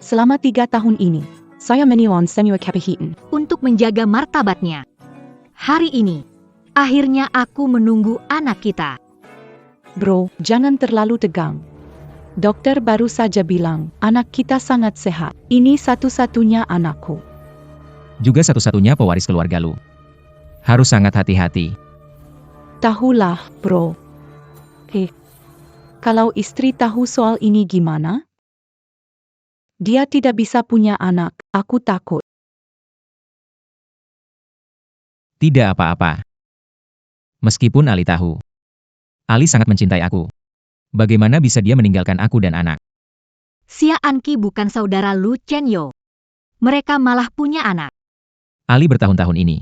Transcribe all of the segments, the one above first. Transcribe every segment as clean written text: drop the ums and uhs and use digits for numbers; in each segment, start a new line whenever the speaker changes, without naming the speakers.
Selama 3 tahun ini, saya menilon semua kepahitan.
Untuk menjaga martabatnya. Hari ini, akhirnya aku menunggu anak kita.
Bro, jangan terlalu tegang. Dokter baru saja bilang, anak kita sangat sehat. Ini satu-satunya anakku.
Juga satu-satunya pewaris keluarga lu. Harus sangat hati-hati.
Tahulah, bro. Kalau istri tahu soal ini gimana? Dia tidak bisa punya anak, aku takut.
Tidak apa-apa. Meskipun Ali tahu. Ali sangat mencintai aku. Bagaimana bisa dia meninggalkan aku dan anak?
Xia Anqi bukan saudara Lu Chenyo. Mereka malah punya anak.
Ali bertahun-tahun ini.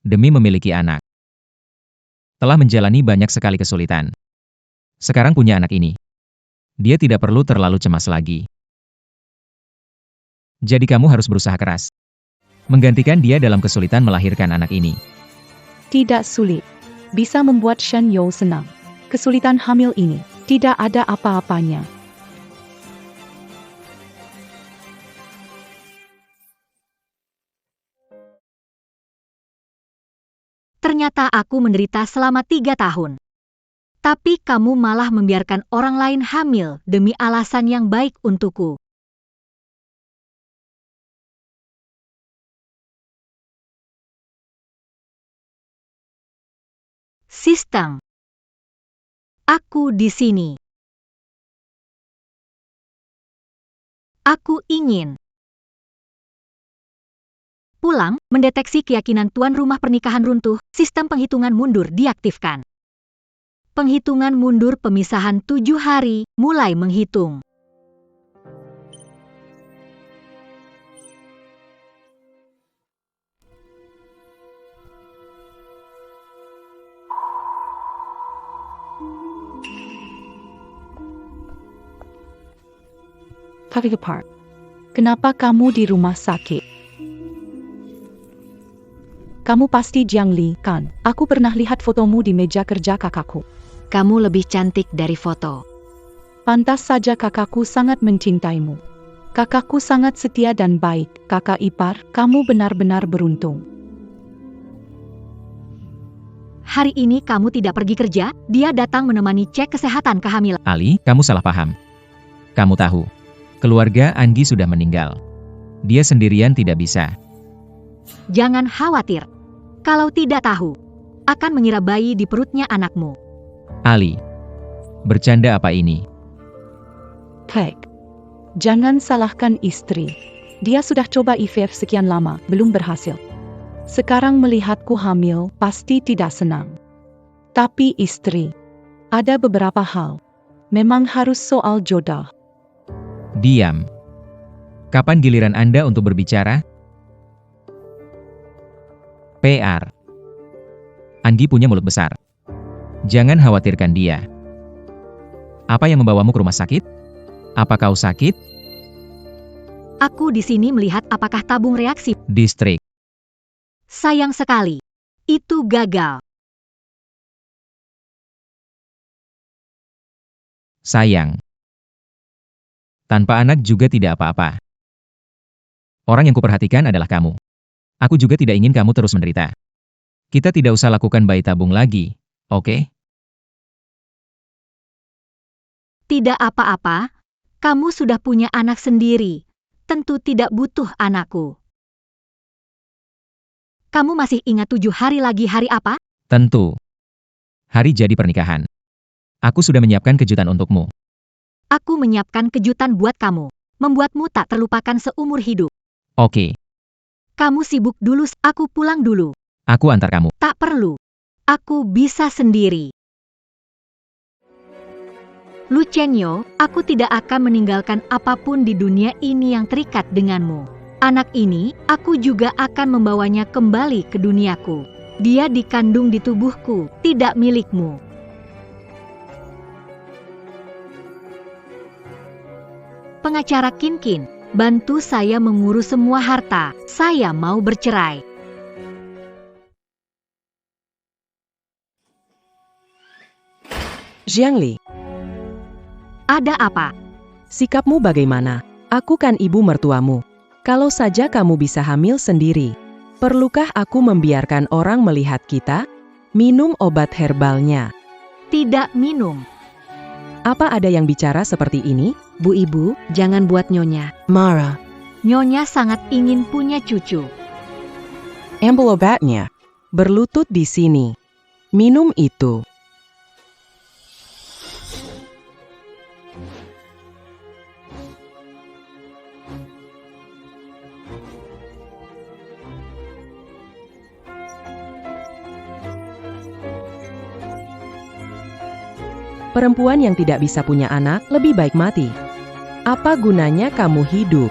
Demi memiliki anak. Telah menjalani banyak sekali kesulitan. Sekarang punya anak ini. Dia tidak perlu terlalu cemas lagi. Jadi kamu harus berusaha keras. Menggantikan dia dalam kesulitan melahirkan anak ini.
Tidak sulit. Bisa membuat Shen You senang. Kesulitan hamil ini, tidak ada apa-apanya.
Ternyata aku menderita selama 3 tahun. Tapi kamu malah membiarkan orang lain hamil demi alasan yang baik untukku. Sistem. Aku di sini. Aku ingin pulang, mendeteksi keyakinan tuan rumah pernikahan runtuh, sistem penghitungan mundur diaktifkan. Penghitungan mundur pemisahan 7 hari, mulai menghitung.
Kavika Park, kenapa kamu di rumah sakit? Kamu pasti Jiang Li, kan? Aku pernah lihat fotomu di meja kerja kakakku.
Kamu lebih cantik dari foto.
Pantas saja kakakku sangat mencintaimu. Kakakku sangat setia dan baik. Kakak ipar, kamu benar-benar beruntung.
Hari ini kamu tidak pergi kerja, dia datang menemani cek kesehatan kehamilan.
Ali, kamu salah paham. Kamu tahu, keluarga Anggi sudah meninggal. Dia sendirian tidak bisa.
Jangan khawatir. Kalau tidak tahu, akan mengira bayi di perutnya anakmu.
Ali, bercanda apa ini?
Kek, jangan salahkan istri. Dia sudah coba IVF sekian lama, belum berhasil. Sekarang melihatku hamil, pasti tidak senang. Tapi istri, ada beberapa hal. Memang harus soal jodoh.
Diam. Kapan giliran Anda untuk berbicara? PR. Anggi punya mulut besar. Jangan khawatirkan dia. Apa yang membawamu ke rumah sakit? Apa kau sakit?
Aku di sini melihat apakah tabung reaksi.
Distrik.
Sayang sekali. Itu gagal.
Sayang. Tanpa anak juga tidak apa-apa. Orang yang kuperhatikan adalah kamu. Aku juga tidak ingin kamu terus menderita. Kita tidak usah lakukan bayi tabung lagi, oke?
Tidak apa-apa. Kamu sudah punya anak sendiri. Tentu tidak butuh anakku. Kamu masih ingat 7 hari lagi hari apa?
Tentu. Hari jadi pernikahan. Aku sudah menyiapkan kejutan untukmu.
Aku menyiapkan kejutan buat kamu. Membuatmu tak terlupakan seumur hidup.
Oke,
Kamu sibuk dulu, aku pulang dulu.
aku antar kamu.
Tak perlu. Aku bisa sendiri. Lu Chenyo, aku tidak akan meninggalkan apapun di dunia ini yang terikat denganmu. Anak ini, aku juga akan membawanya kembali ke duniaku. Dia dikandung di tubuhku, tidak milikmu. Pengacara Kinkin, bantu saya mengurus semua harta. Saya mau bercerai.
Jiang Li,
Ada apa?
sikapmu bagaimana? Aku kan ibu mertuamu. Kalau saja kamu bisa hamil sendiri, perlukah aku membiarkan orang melihat kita? Minum obat herbalnya.
Tidak minum.
Apa ada yang bicara seperti ini?
Bu Ibu, jangan buat Nyonya.
Mara,
Nyonya sangat ingin punya cucu.
ambil obatnya. Berlutut di sini. Minum itu. Perempuan yang tidak bisa punya anak lebih baik mati. Apa gunanya kamu hidup?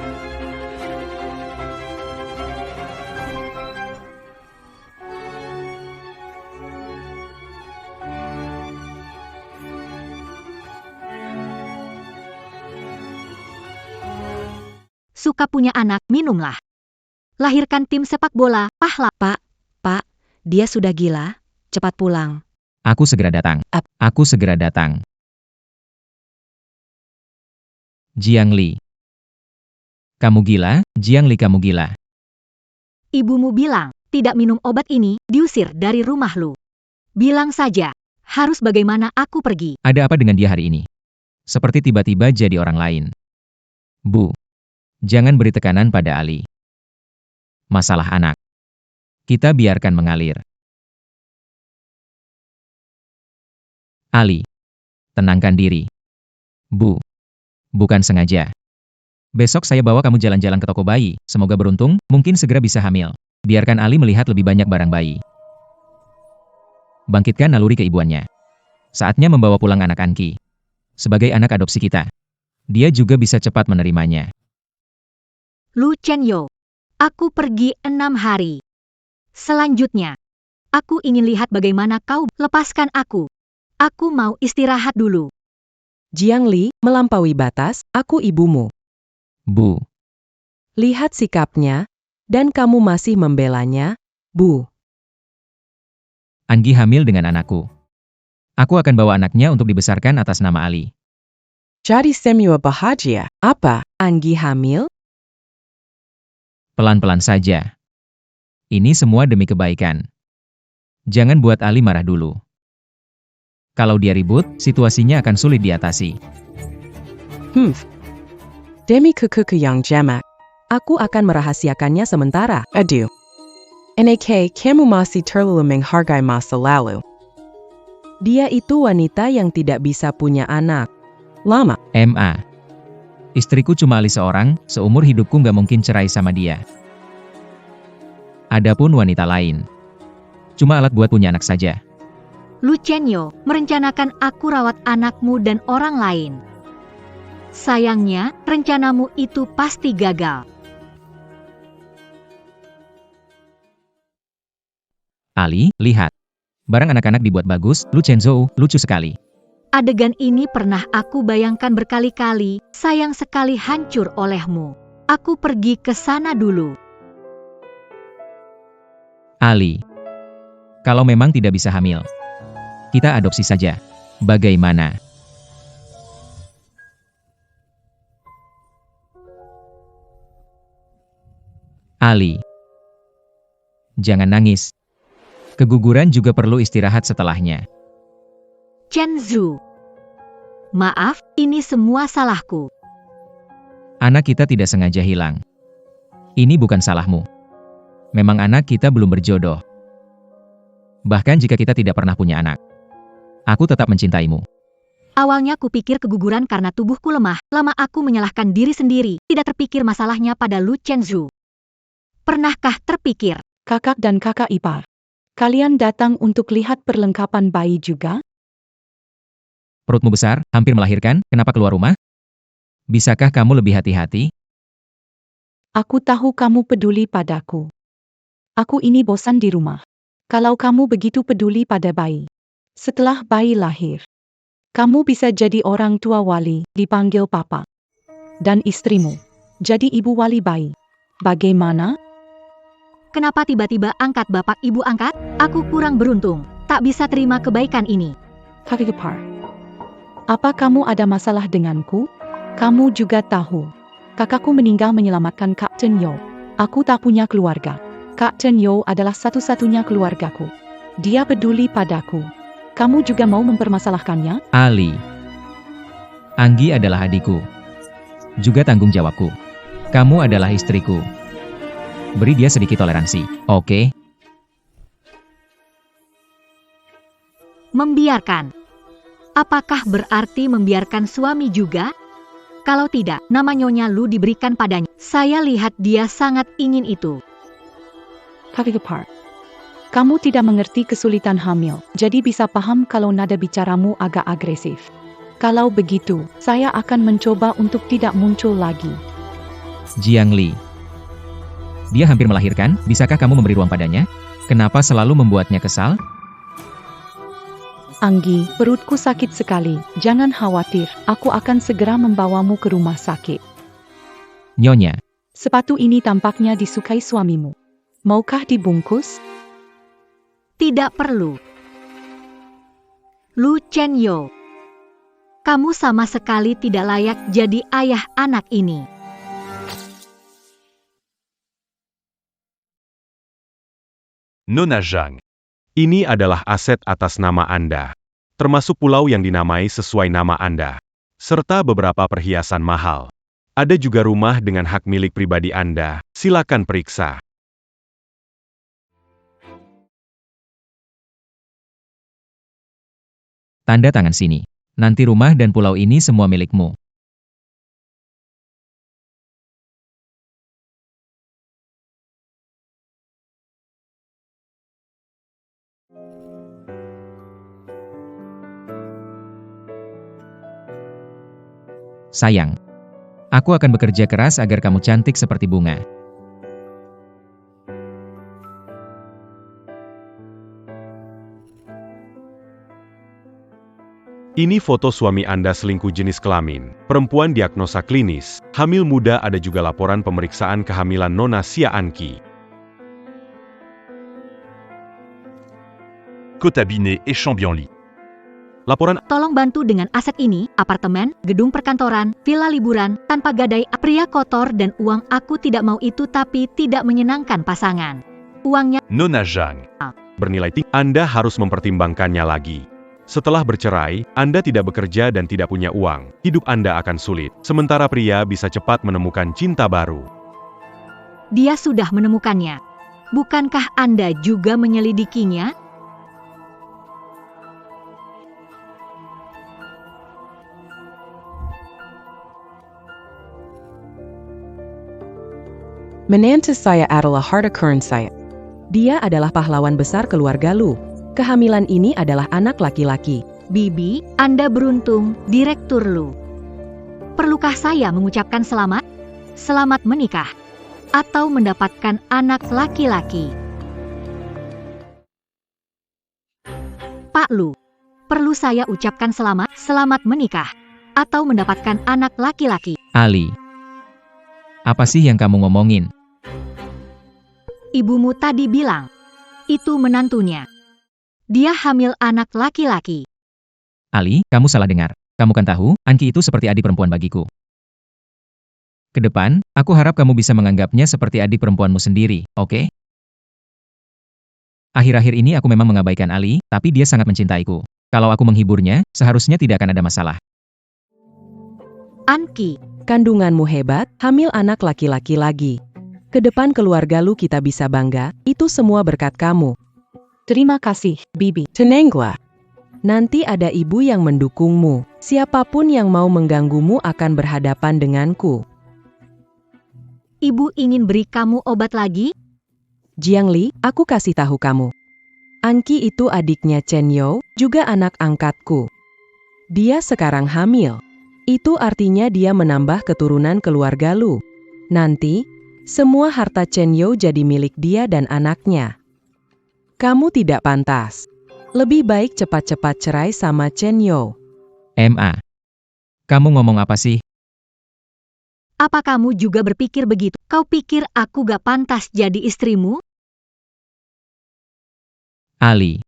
Suka punya anak, minumlah. Lahirkan tim sepak bola, pahlawan.
Pak, dia sudah gila. Cepat pulang.
Aku segera datang. Aku segera datang. Jiang Li. Kamu gila, Jiang Li, kamu gila.
Ibumu bilang, tidak minum obat ini, diusir dari rumah lu. Bilang saja, harus bagaimana aku pergi.
Ada apa dengan dia hari ini? Seperti tiba-tiba jadi orang lain. Bu, jangan beri tekanan pada Ali. Masalah anak. Kita biarkan mengalir. Ali, tenangkan diri. Bu, bukan sengaja. Besok saya bawa kamu jalan-jalan ke toko bayi, semoga beruntung, mungkin segera bisa hamil. Biarkan Ali melihat lebih banyak barang bayi. Bangkitkan naluri keibuannya. Saatnya membawa pulang anak Anki. Sebagai anak adopsi kita, dia juga bisa cepat menerimanya.
Lu Chenyo, aku pergi 6 hari. Selanjutnya, aku ingin lihat bagaimana kau lepaskan aku. Aku mau istirahat dulu.
Jiang Li, melampaui batas, aku ibumu.
Bu,
Lihat sikapnya, dan kamu masih membelanya, Bu.
Anggi hamil dengan anakku. Aku akan bawa anaknya untuk dibesarkan atas nama Ali.
Jadi semua bahagia. Apa, Anggi hamil?
Pelan-pelan saja. Ini semua demi kebaikan. Jangan buat Ali marah dulu. Kalau dia ribut, situasinya akan sulit diatasi.
Demi kekuku yang jamak, aku akan merahasiakannya sementara. Aduh. NAK, kamu masih terlalu menghargai masa lalu. Dia itu wanita yang tidak bisa punya anak. Lama.
MA. Istriku cuma Ali seorang, seumur hidupku nggak mungkin cerai sama dia. Adapun wanita lain. Cuma alat buat punya anak saja.
Lu Chenyo merencanakan aku rawat anakmu dan orang lain. Sayangnya, rencanamu itu pasti gagal.
Ali, lihat. Barang anak-anak dibuat bagus, Lu Chenzhou, lucu sekali.
Adegan ini pernah aku bayangkan berkali-kali, sayang sekali hancur olehmu. Aku pergi ke sana dulu.
Ali. Kalau memang tidak bisa hamil, kita adopsi saja. Bagaimana? Ali. Jangan nangis. Keguguran juga perlu istirahat setelahnya.
Chen Zhu. Maaf, ini semua salahku.
Anak kita tidak sengaja hilang. Ini bukan salahmu. Memang anak kita belum berjodoh. Bahkan jika kita tidak pernah punya anak, aku tetap mencintaimu.
Awalnya kupikir keguguran karena tubuhku lemah, lama aku menyalahkan diri sendiri, tidak terpikir masalahnya pada Lu Chenzhou. Pernahkah terpikir?
Kakak dan kakak ipar, kalian datang untuk lihat perlengkapan bayi juga?
Perutmu besar, hampir melahirkan, kenapa keluar rumah? Bisakah kamu lebih hati-hati?
Aku tahu kamu peduli padaku. Aku ini bosan di rumah. Kalau kamu begitu peduli pada bayi, setelah bayi lahir, kamu bisa jadi orang tua wali, dipanggil papa. Dan istrimu, jadi ibu wali bayi. Bagaimana?
Kenapa tiba-tiba angkat bapak ibu angkat? Aku kurang beruntung, tak bisa terima kebaikan ini.
Kakak ipar, apa kamu ada masalah denganku? Kamu juga tahu, Kakakku meninggal menyelamatkan Kak Chen Yo. Aku tak punya keluarga. Kak Chen Yo adalah satu-satunya keluargaku. Dia peduli padaku. Kamu juga mau mempermasalahkannya?
Ali. Anggi adalah adikku. Juga tanggung jawabku. Kamu adalah istriku. Beri dia sedikit toleransi, oke?
Membiarkan. Apakah berarti membiarkan suami juga? Kalau tidak, nama Nyonya Lu diberikan padanya. Saya lihat dia sangat ingin itu.
Kaki Park. Kamu tidak mengerti kesulitan hamil, jadi bisa paham kalau nada bicaramu agak agresif. Kalau begitu, saya akan mencoba untuk tidak muncul lagi.
Jiang Li. Dia hampir melahirkan, bisakah kamu memberi ruang padanya? Kenapa selalu membuatnya kesal?
Anggi, perutku sakit sekali. Jangan khawatir, aku akan segera membawamu ke rumah sakit.
Nyonya.
Sepatu ini tampaknya disukai suamimu. Maukah dibungkus?
Tidak perlu. Lu Chen Yo. Kamu sama sekali tidak layak jadi ayah anak ini.
Nona Zhang. Ini adalah aset atas nama Anda, termasuk pulau yang dinamai sesuai nama Anda, serta beberapa perhiasan mahal. Ada juga rumah dengan hak milik pribadi Anda, silakan periksa.
Tanda tangan sini. Nanti rumah dan pulau ini semua milikmu. Sayang. Aku akan bekerja keras agar kamu cantik seperti bunga.
Ini foto suami Anda selingkuh jenis kelamin, perempuan diagnosa klinis, hamil muda. Ada juga laporan pemeriksaan kehamilan Nona Xia Anqi.
Cotabinet et Chambion-Ly.
Laporan
Tolong bantu dengan aset ini, apartemen, gedung perkantoran, villa liburan, tanpa gadai, pria kotor dan uang. Aku tidak mau itu tapi tidak menyenangkan pasangan. Uangnya
Nona Zhang.
bernilai tinggi. Anda harus mempertimbangkannya lagi. Setelah bercerai, Anda tidak bekerja dan tidak punya uang. Hidup Anda akan sulit. Sementara pria bisa cepat menemukan cinta baru.
dia sudah menemukannya. Bukankah Anda juga menyelidikinya?
Menantu saya adalah harta karun saya. Dia adalah pahlawan besar keluarga Lu. Kehamilan ini adalah anak laki-laki.
Bibi, Anda beruntung, Direktur Lu. Perlukah saya mengucapkan selamat? Selamat menikah. Atau mendapatkan anak laki-laki? Pak Lu, perlu saya ucapkan selamat, selamat menikah. Atau mendapatkan anak laki-laki?
Ali. Apa sih yang kamu ngomongin?
Ibumu tadi bilang, itu menantunya. Dia hamil anak laki-laki.
Ali, kamu salah dengar. Kamu kan tahu, Anqi itu seperti adik perempuan bagiku. Ke depan, aku harap kamu bisa menganggapnya seperti adik perempuanmu sendiri, oke? Akhir-akhir ini aku memang mengabaikan Ali, tapi dia sangat mencintaiku. Kalau aku menghiburnya, seharusnya tidak akan ada masalah.
Anqi,
Kandunganmu hebat, hamil anak laki-laki lagi. Ke depan keluarga Lu kita bisa bangga, itu semua berkat kamu.
Terima kasih, Bibi.
Tenanglah. Nanti ada ibu yang mendukungmu. Siapapun yang mau mengganggumu akan berhadapan denganku.
ibu ingin beri kamu obat lagi?
Jiang Li, aku kasih tahu kamu. Anqi itu adiknya Chen Yo, juga anak angkatku. Dia sekarang hamil. Itu artinya dia menambah keturunan keluarga Lu. Nanti, semua harta Chen Yo jadi milik dia dan anaknya. Kamu tidak pantas. Lebih baik cepat-cepat cerai sama Chen Yo.
MA. Kamu ngomong apa sih?
Apa kamu juga berpikir begitu? Kau pikir aku gak pantas jadi istrimu?
Ali.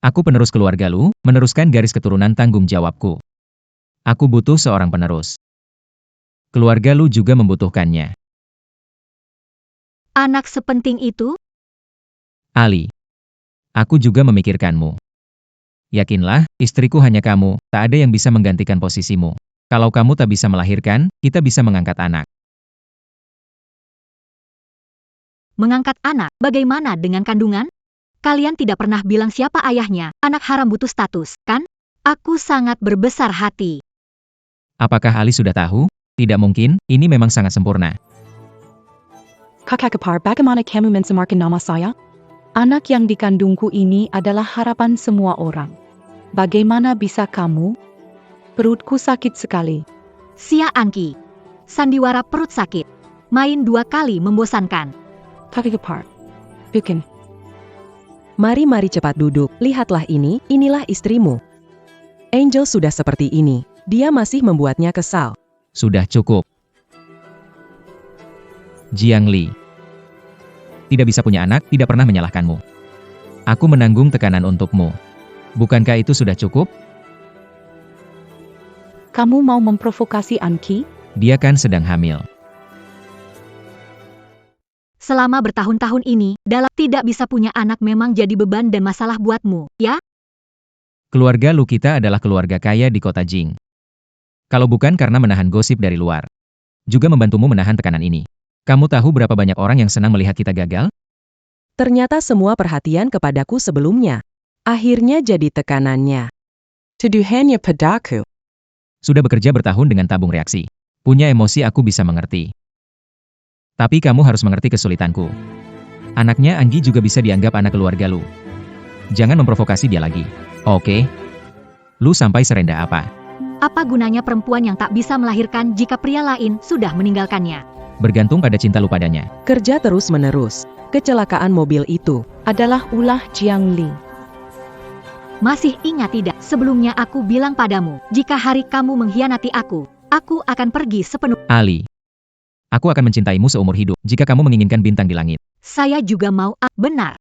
Aku penerus keluarga Lu, meneruskan garis keturunan tanggung jawabku. Aku butuh seorang penerus. Keluarga Lu juga membutuhkannya.
Anak sepenting itu?
Ali, aku juga memikirkanmu. Yakinlah, istriku hanya kamu, tak ada yang bisa menggantikan posisimu. Kalau kamu tak bisa melahirkan, kita bisa mengangkat anak.
Mengangkat anak, bagaimana dengan kandungan? Kalian tidak pernah bilang siapa ayahnya, anak haram butuh status, kan? Aku sangat berbesar hati.
Apakah Ali sudah tahu? Tidak mungkin, ini memang sangat sempurna.
Kakak ipar, bagaimana kamu mencemarkan nama saya? Anak yang dikandungku ini adalah harapan semua orang. Bagaimana bisa kamu? Perutku sakit sekali.
Sia Angki. Sandiwara perut sakit. Main 2 kali membosankan.
Kakak ipar, bukan.
Mari cepat duduk, lihatlah inilah istrimu. Angel sudah seperti ini, dia masih membuatnya kesal.
Sudah cukup. Jiang Li. Tidak bisa punya anak, tidak pernah menyalahkanmu. Aku menanggung tekanan untukmu. Bukankah itu sudah cukup?
Kamu mau memprovokasi Angki?
Dia kan sedang hamil.
Selama bertahun-tahun ini, dalam tidak bisa punya anak memang jadi beban dan masalah buatmu, ya?
Keluarga Lu kita adalah keluarga kaya di kota Jing. Kalau bukan karena menahan gosip dari luar, juga membantumu menahan tekanan ini. Kamu tahu berapa banyak orang yang senang melihat kita gagal?
Ternyata semua perhatian kepadaku sebelumnya. Akhirnya jadi tekanannya. Tuduhannya padaku.
Sudah bekerja bertahun dengan tabung reaksi. Punya emosi aku bisa mengerti. Tapi kamu harus mengerti kesulitanku. Anaknya Anggi juga bisa dianggap anak keluarga Lu. Jangan memprovokasi dia lagi. Oke? Lu sampai serendah apa?
Apa gunanya perempuan yang tak bisa melahirkan jika pria lain sudah meninggalkannya?
Bergantung pada cinta Lu padanya.
Kerja terus-menerus. Kecelakaan mobil itu
Adalah ulah Jiang Li.
Masih ingat tidak, sebelumnya aku bilang padamu, jika hari kamu mengkhianati aku akan pergi sepenuh.
Ali, aku akan mencintaimu seumur hidup jika kamu menginginkan bintang di langit.
Saya juga mau, benar.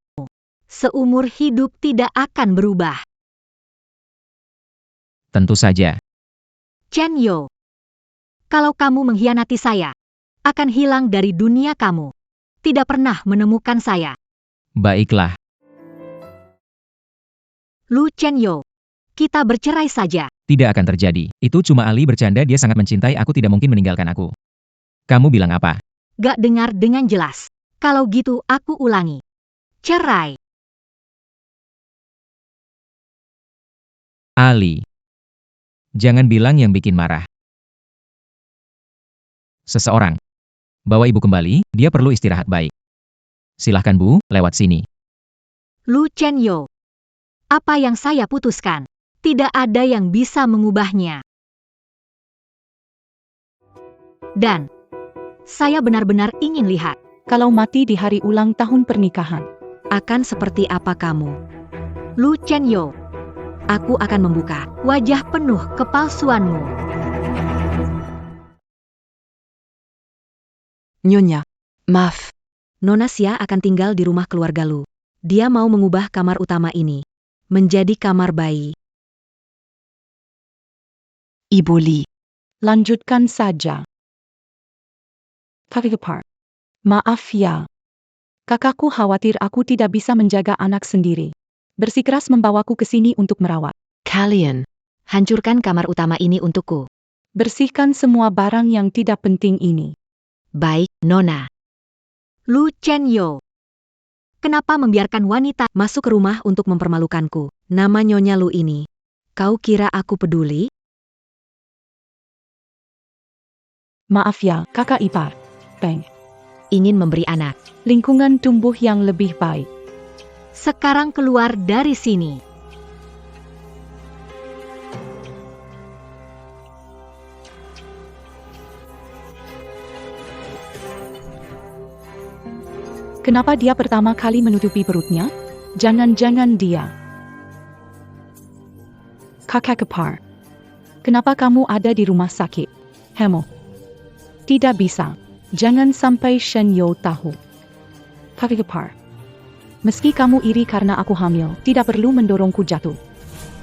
Seumur hidup tidak akan berubah.
Tentu saja.
Chen Yo, kalau kamu mengkhianati saya, akan hilang dari dunia kamu. Tidak pernah menemukan saya.
Baiklah.
Lu Chen Yo, kita bercerai saja.
Tidak akan terjadi. Itu cuma Ali bercanda, dia sangat mencintai aku, tidak mungkin meninggalkan aku. Kamu bilang apa?
Gak dengar dengan jelas. Kalau gitu aku ulangi. Cerai.
Ali. Jangan bilang yang bikin marah. Seseorang. Bawa ibu kembali, dia perlu istirahat baik. Silahkan Bu, lewat sini.
Lu Chen Yo, apa yang saya putuskan, tidak ada yang bisa mengubahnya. Dan, saya benar-benar ingin lihat.
Kalau mati di hari ulang tahun pernikahan,
Akan seperti apa kamu? Lu Chen Yo, aku akan membuka wajah penuh kepalsuanmu.
Nyonya, maaf.
Nona Xia akan tinggal di rumah keluarga Lu. Dia mau mengubah kamar utama ini menjadi kamar bayi.
Ibu Li.
lanjutkan saja. Kakak ipar, maaf ya. Kakakku khawatir aku tidak bisa menjaga anak sendiri. Bersikeras membawaku ke sini untuk merawat.
Kalian.
Hancurkan kamar utama ini untukku.
Bersihkan semua barang yang tidak penting ini.
Baik, Nona. Lu Chen Yo, kenapa membiarkan wanita masuk ke rumah untuk mempermalukanku? Nama Nyonya Lu ini, kau kira aku peduli?
Maaf ya, kakak ipar. Peng.
Ingin memberi anak.
Lingkungan tumbuh yang lebih baik.
Sekarang keluar dari sini.
Kenapa dia pertama kali menutupi perutnya? Jangan-jangan dia. Kakak ipar. Kenapa kamu ada di rumah sakit? Hemo. Tidak bisa. Jangan sampai Shen Yo tahu. Kakak ipar. Meski kamu iri karena aku hamil, tidak perlu mendorongku jatuh.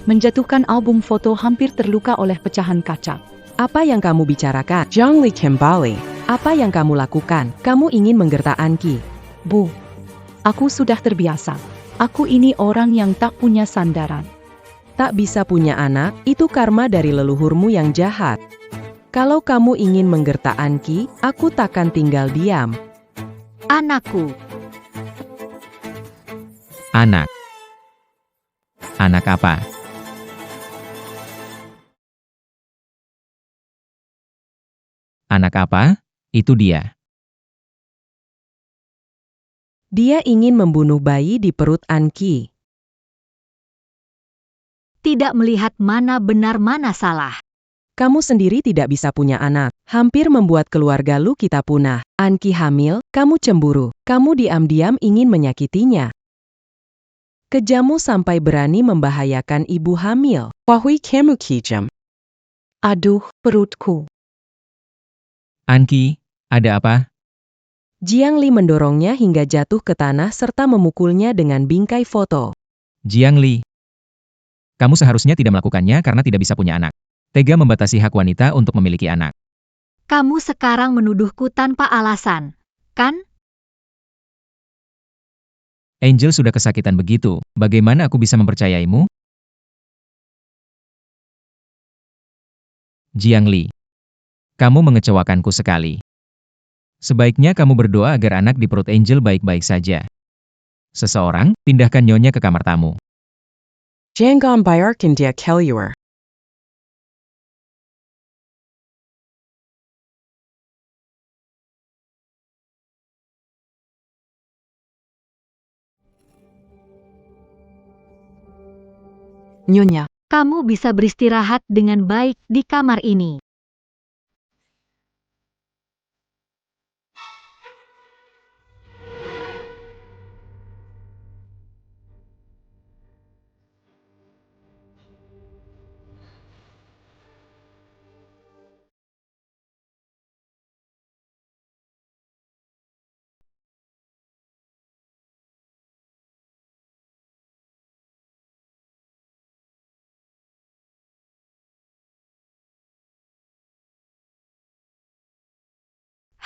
Menjatuhkan album foto hampir terluka oleh pecahan kaca.
Apa yang kamu bicarakan? Zhongli kembali. Apa yang kamu lakukan? Kamu ingin menggertak Anki.
Bu, aku sudah terbiasa. Aku ini orang yang tak punya sandaran.
Tak bisa punya anak, itu karma dari leluhurmu yang jahat. Kalau kamu ingin menggertak Anki, aku takkan tinggal diam.
Anakku.
Anak. Anak apa? Anak apa? Itu dia.
Dia ingin membunuh bayi di perut Anki.
Tidak melihat mana benar mana salah.
Kamu sendiri tidak bisa punya anak. Hampir membuat keluarga lu kita punah. Anki hamil, kamu cemburu. Kamu diam-diam ingin menyakitinya. Kejamu sampai berani membahayakan ibu hamil. Wahui kamu kijam.
Aduh, perutku.
Anki, ada apa?
Jiang Li mendorongnya hingga jatuh ke tanah serta memukulnya dengan bingkai foto.
Jiang Li. Kamu seharusnya tidak melakukannya karena tidak bisa punya anak. Tega membatasi hak wanita untuk memiliki anak.
Kamu sekarang menuduhku tanpa alasan, kan?
Angel sudah kesakitan begitu, bagaimana aku bisa mempercayaimu? Jiang Li. Kamu mengecewakanku sekali. Sebaiknya kamu berdoa agar anak di perut Angel baik-baik saja. Seseorang, pindahkan nyonya ke kamar tamu.
Jangan biarkan dia keluar.
Nyonya,
Kamu bisa beristirahat dengan baik di kamar ini.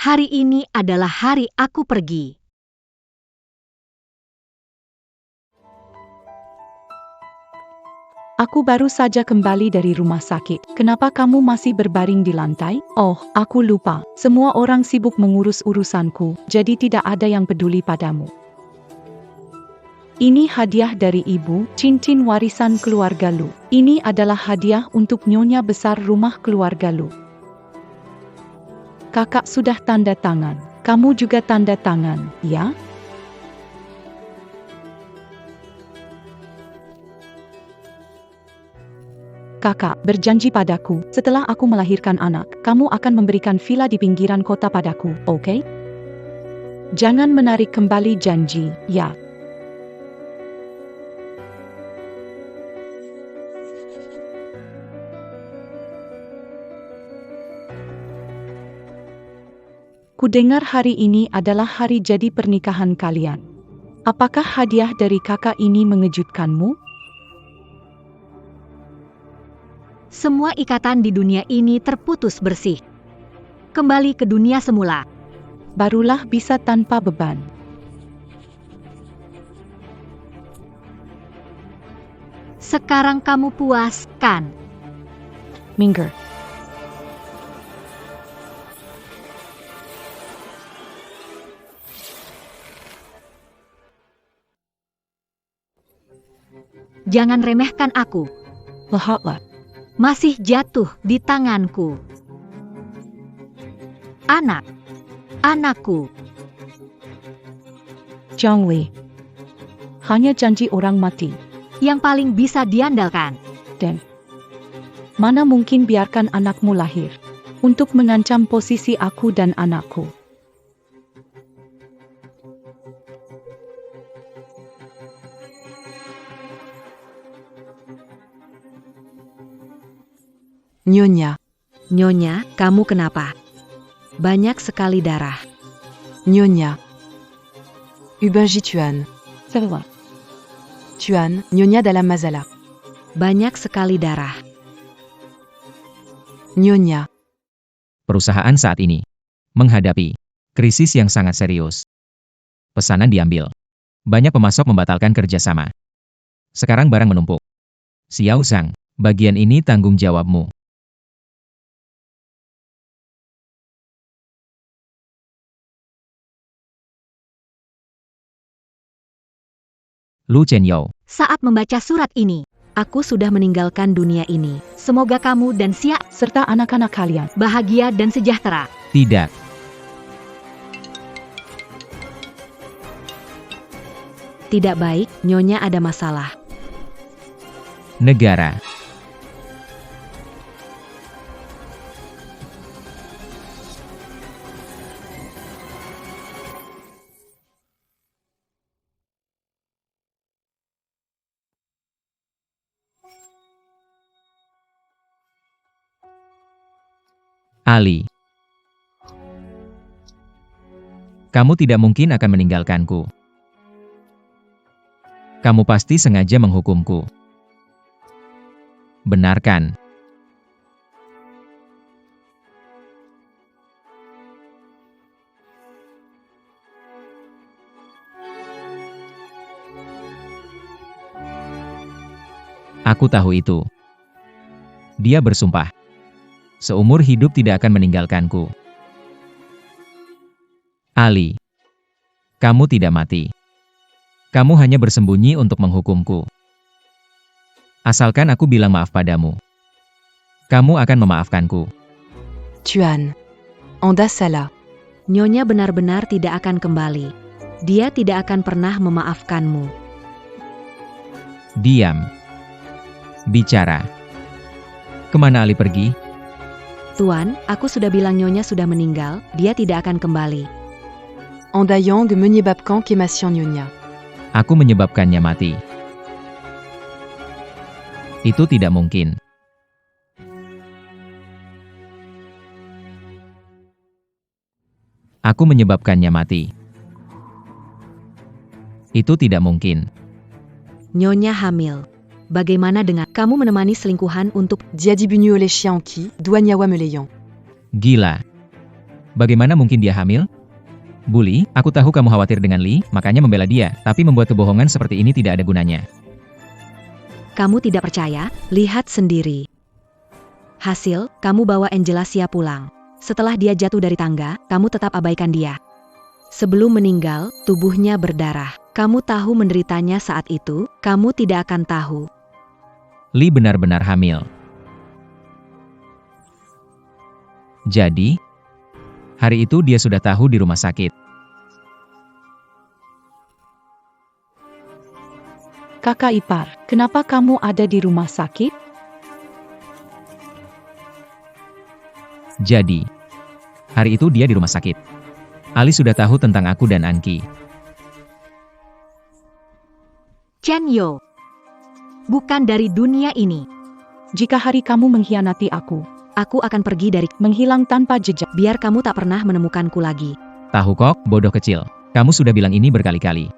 Hari ini adalah hari aku pergi.
aku baru saja kembali dari rumah sakit. Kenapa kamu masih berbaring di lantai? Oh, aku lupa. Semua orang sibuk mengurus urusanku, jadi tidak ada yang peduli padamu. Ini hadiah dari ibu, cincin warisan keluarga Lu. Ini adalah hadiah untuk nyonya besar rumah keluarga Lu. Kakak sudah tanda tangan. Kamu juga tanda tangan, ya? Kakak, berjanji padaku, setelah aku melahirkan anak, kamu akan memberikan villa di pinggiran kota padaku, oke? Jangan menarik kembali janji, ya. Kudengar hari ini adalah hari jadi pernikahan kalian. Apakah hadiah dari kakak ini mengejutkanmu?
Semua ikatan di dunia ini terputus bersih. Kembali ke dunia semula.
Barulah bisa tanpa beban.
Sekarang kamu puas, kan?
Minggir.
Jangan remehkan aku.
Lihatlah.
Masih jatuh di tanganku. Anakku.
Zhongli. Hanya janji orang mati.
Yang paling bisa diandalkan.
Dan mana mungkin biarkan anakmu lahir untuk mengancam posisi aku dan anakku.
Nyonya, kamu kenapa? Banyak sekali darah. Nyonya. Ubangi Tuan.
Sewa.
Tuan, Nyonya dalam masalah. Banyak sekali darah. Nyonya.
Perusahaan saat ini menghadapi krisis yang sangat serius. Pesanan diambil. Banyak pemasok membatalkan kerjasama. Sekarang barang menumpuk. Xiao Zhang, bagian ini tanggung jawabmu. Lu Chenyou,
Saat membaca surat ini, aku sudah meninggalkan dunia ini. Semoga kamu dan Xia
serta anak-anak kalian
bahagia dan sejahtera.
tidak.
Tidak baik, Nyonya ada masalah.
Negara. Ali. Kamu tidak mungkin akan meninggalkanku. Kamu pasti sengaja menghukumku. Benarkan? Aku tahu itu. Dia bersumpah. Seumur hidup tidak akan meninggalkanku. Ali. Kamu tidak mati. Kamu hanya bersembunyi untuk menghukumku. Asalkan aku bilang maaf padamu. Kamu akan memaafkanku.
Tuan. Anda salah.
Nyonya benar-benar tidak akan kembali. Dia tidak akan pernah memaafkanmu.
Diam. Bicara. Kemana Ali pergi?
Tuan, aku sudah bilang Nyonya sudah meninggal, dia tidak akan kembali.
Anda yang menyebabkan kematian Nyonya.
Aku menyebabkannya mati. Itu tidak mungkin. Aku menyebabkannya mati. Itu tidak mungkin.
Nyonya hamil. Bagaimana dengan kamu menemani selingkuhan untuk
Dia dibunuh oleh chien qui doit nyawa melayang.
Gila. Bagaimana mungkin dia hamil? Bully, aku tahu kamu khawatir dengan Lee, makanya membela dia, tapi membuat kebohongan seperti ini tidak ada gunanya.
kamu tidak percaya? Lihat sendiri. Hasil, kamu bawa Angela Xia pulang. Setelah dia jatuh dari tangga, kamu tetap abaikan dia. Sebelum meninggal, tubuhnya berdarah. Kamu tahu menderitanya saat itu, kamu tidak akan tahu.
Lee benar-benar hamil. Jadi, hari itu dia sudah tahu di rumah sakit.
Kakak ipar, kenapa kamu ada di rumah sakit?
Jadi, hari itu dia di rumah sakit. Ali sudah tahu tentang aku dan Anki.
Chen Yo. Bukan dari dunia ini.
Jika hari kamu mengkhianati
Aku akan pergi dari
menghilang tanpa jejak.
biar kamu tak pernah menemukanku lagi.
Tahu kok, bodoh kecil. Kamu sudah bilang ini berkali-kali.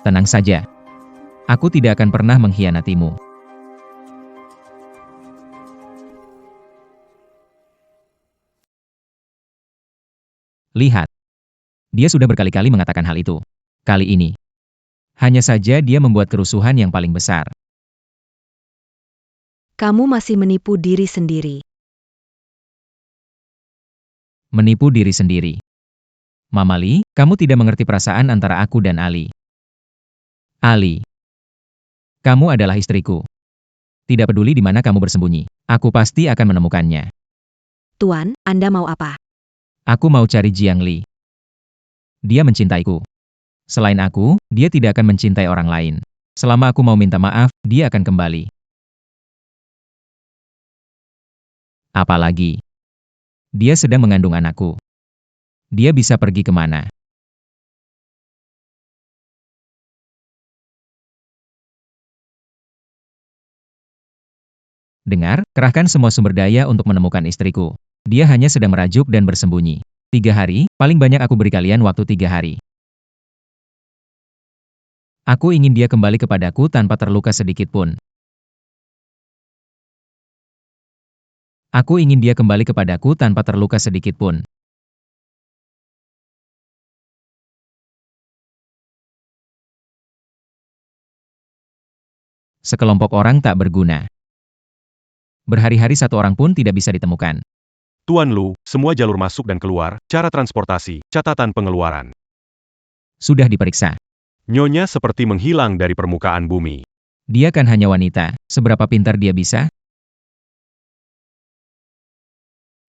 Tenang saja. Aku tidak akan pernah mengkhianatimu. Lihat. Dia sudah berkali-kali mengatakan hal itu. Kali ini. Hanya saja dia membuat kerusuhan yang paling besar.
Kamu masih menipu diri sendiri.
Menipu diri sendiri. Mama Lee, kamu tidak mengerti perasaan antara aku dan Ali. Ali. Kamu adalah istriku. Tidak peduli di mana kamu bersembunyi. Aku pasti akan menemukannya.
Tuan, Anda mau apa?
Aku mau cari Jiang Li. Dia mencintaiku. Selain aku, dia tidak akan mencintai orang lain. Selama aku mau minta maaf, dia akan kembali. Apalagi, dia sedang mengandung anakku. Dia bisa pergi kemana? Dengar, kerahkan semua sumber daya untuk menemukan istriku. Dia hanya sedang merajuk dan bersembunyi. 3 hari, paling banyak aku beri kalian waktu 3 hari. Aku ingin dia kembali kepadaku tanpa terluka sedikit pun. Aku ingin dia kembali kepadaku tanpa terluka sedikit pun. Sekelompok orang tak berguna. Berhari-hari satu orang pun tidak bisa ditemukan.
Tuan Lu, semua jalur masuk dan keluar, cara transportasi, catatan pengeluaran.
Sudah diperiksa.
Nyonya seperti menghilang dari permukaan bumi.
Dia kan hanya wanita, seberapa pintar dia bisa?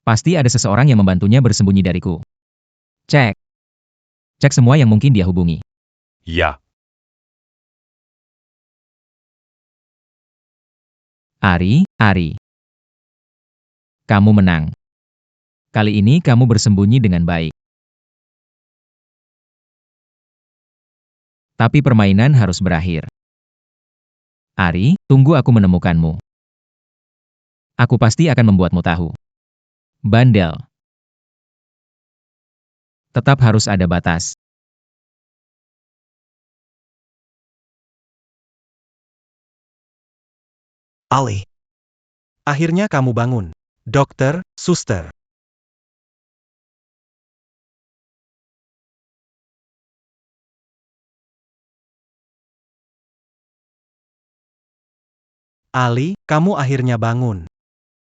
Pasti ada seseorang yang membantunya bersembunyi dariku. Cek. Cek semua yang mungkin dia hubungi.
Ya,
Ari. Kamu menang. Kali ini kamu bersembunyi dengan baik. Tapi permainan harus berakhir. Ari, tunggu aku menemukanmu. Aku pasti akan membuatmu tahu. Bandel. Tetap harus ada batas.
Ali. Akhirnya kamu bangun. Dokter, suster. Ali, kamu akhirnya bangun.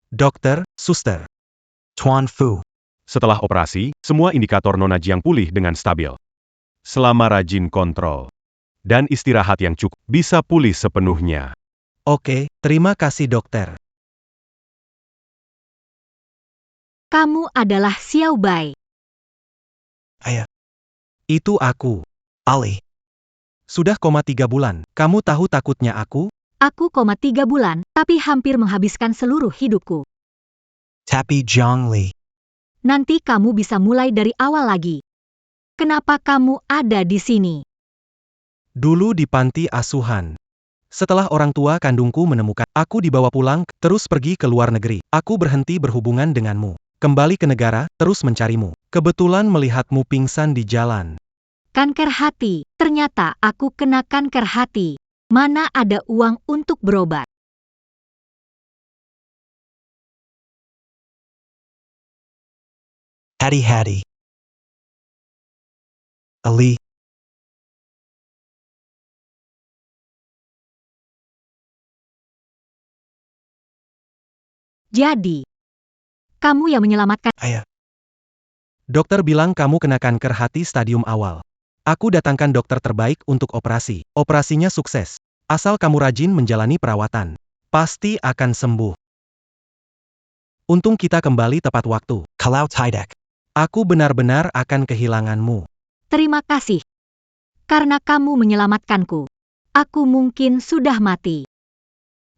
Dokter, suster. Tuan Fu.
setelah operasi, semua indikator Nona Jiang pulih dengan stabil. Selama rajin kontrol dan istirahat yang cukup, bisa pulih sepenuhnya.
Oke, terima kasih dokter.
Kamu adalah Xiao Bai.
Itu aku. Ali. Sudah 3 bulan, kamu tahu takutnya aku?
Aku 3 bulan, tapi hampir menghabiskan seluruh hidupku.
Tapi Zhang Li.
Nanti kamu bisa mulai dari awal lagi. Kenapa kamu ada di sini?
Dulu di panti asuhan. Setelah orang tua kandungku menemukan, aku dibawa pulang, terus pergi ke luar negeri. Aku berhenti berhubungan denganmu. Kembali ke negara, terus mencarimu. Kebetulan melihatmu pingsan di jalan.
Kanker hati. Ternyata aku kena kanker hati. Mana ada uang untuk berobat?
Hati-hati. Ali.
Jadi, kamu yang menyelamatkan.
Dokter bilang kamu kena kanker hati stadium awal. Aku datangkan dokter terbaik untuk operasi. Operasinya sukses. Asal kamu rajin menjalani perawatan. Pasti akan sembuh. Untung kita kembali tepat waktu. Kalau tidak, aku benar-benar akan kehilanganmu.
Terima kasih. Karena kamu menyelamatkanku. Aku mungkin sudah mati.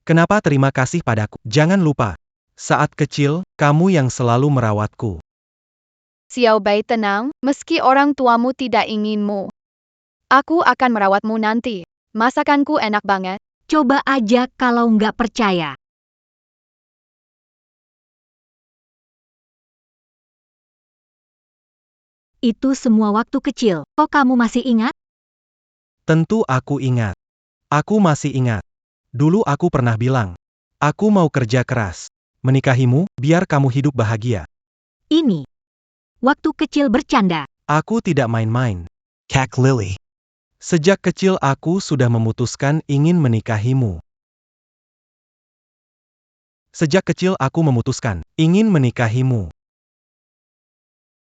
Kenapa terima kasih padaku? Jangan lupa. Saat kecil, kamu yang selalu merawatku.
Xiao Bai tenang, meski orang tuamu tidak inginmu. Aku akan merawatmu nanti. Masakanku enak banget.
Coba aja kalau nggak percaya. Itu semua waktu kecil, kok kamu masih ingat?
Tentu aku ingat. Aku masih ingat. Dulu aku pernah bilang, aku mau kerja keras. Menikahimu, biar kamu hidup bahagia.
Ini. Waktu kecil bercanda.
Aku tidak main-main. Kak Lily. Sejak kecil aku sudah memutuskan ingin menikahimu. Sejak kecil aku memutuskan ingin menikahimu.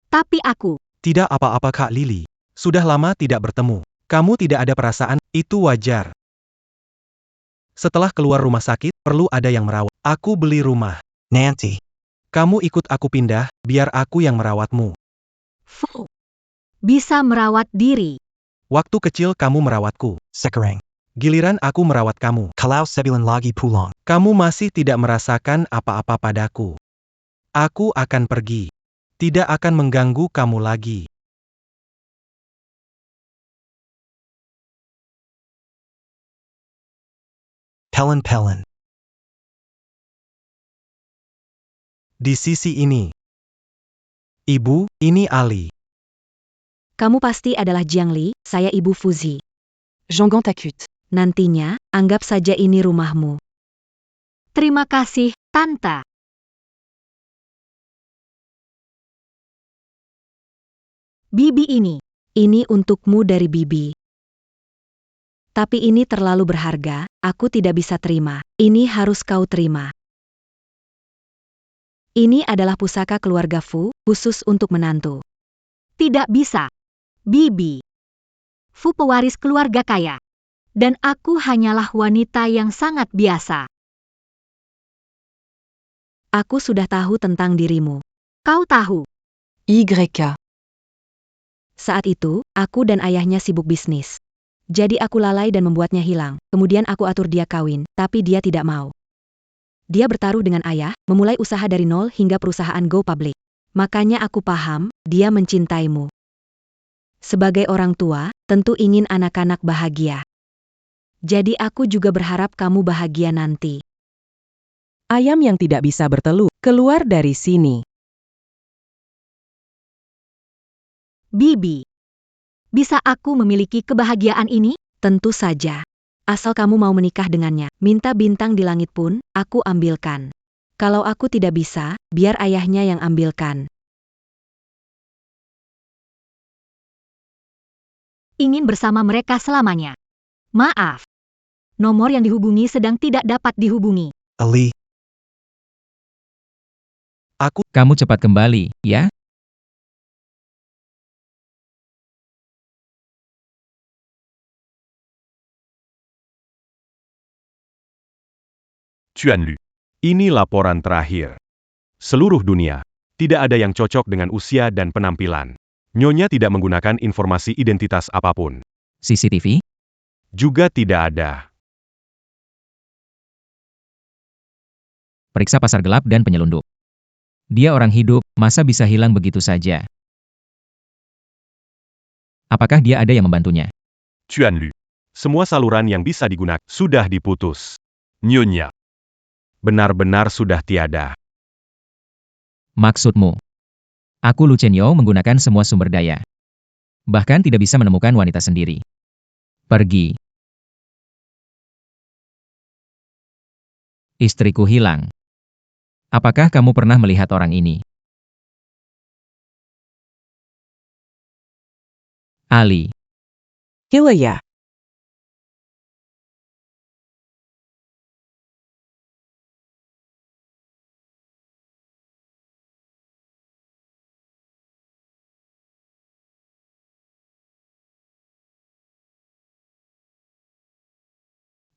Tapi aku.
Tidak apa-apa Kak Lily. Sudah lama tidak bertemu. Kamu tidak ada perasaan, itu wajar. Setelah keluar rumah sakit, perlu ada yang merawat. Aku beli rumah. Nanti. Kamu ikut aku pindah, biar aku yang merawatmu.
Fu. Bisa merawat diri.
Waktu kecil kamu merawatku. Sekarang. Giliran aku merawat kamu. Kalau sebulan lagi pulang. Kamu masih tidak merasakan apa-apa padaku. Aku akan pergi. Tidak akan mengganggu kamu lagi. Pelen-pelen. Di sisi ini. Ibu, ini Ali.
Kamu pasti adalah Jiang Li, saya Ibu Fuzi.
Jean Takut.
Nantinya, anggap saja ini rumahmu. Terima kasih, Tante. Bibi ini untukmu dari Bibi. Tapi ini terlalu berharga, aku tidak bisa terima. Ini harus kau terima. Ini adalah pusaka keluarga Fu, khusus untuk menantu. Tidak bisa. Bibi. Fu pewaris keluarga kaya. Dan aku hanyalah wanita yang sangat biasa. Aku sudah tahu tentang dirimu. Kau tahu.
YK.
Saat itu, aku dan ayahnya sibuk bisnis. Jadi aku lalai dan membuatnya hilang. Kemudian aku atur dia kawin, tapi dia tidak mau. Dia bertaruh dengan ayah, memulai usaha dari nol hingga perusahaan go public. Makanya aku paham, dia mencintaimu. Sebagai orang tua, tentu ingin anak-anak bahagia. Jadi aku juga berharap kamu bahagia nanti.
Ayam yang tidak bisa bertelur, keluar dari sini.
Bibi. Bisa aku memiliki kebahagiaan ini? Tentu saja. Asal kamu mau menikah dengannya, minta bintang di langit pun, aku ambilkan. Kalau aku tidak bisa, biar ayahnya yang ambilkan. Ingin bersama mereka selamanya. Maaf. Nomor yang dihubungi sedang tidak dapat dihubungi.
Ali.
Kamu cepat kembali, ya?
Tuan Lu.
Ini laporan terakhir. Seluruh dunia, tidak ada yang cocok dengan usia dan penampilan. Nyonya tidak menggunakan informasi identitas apapun.
CCTV?
Juga tidak ada.
Periksa pasar gelap dan penyelundup. Dia orang hidup, masa bisa hilang begitu saja? Apakah dia ada yang membantunya?
Tuan Lu.
Semua saluran yang bisa digunakan sudah diputus.
Nyonya.
Benar-benar sudah tiada.
Maksudmu? Aku Lu Chen Yao menggunakan semua sumber daya. Bahkan tidak bisa menemukan wanita sendiri. Pergi. Istriku hilang. Apakah kamu pernah melihat orang ini? Ali.
Hilaya.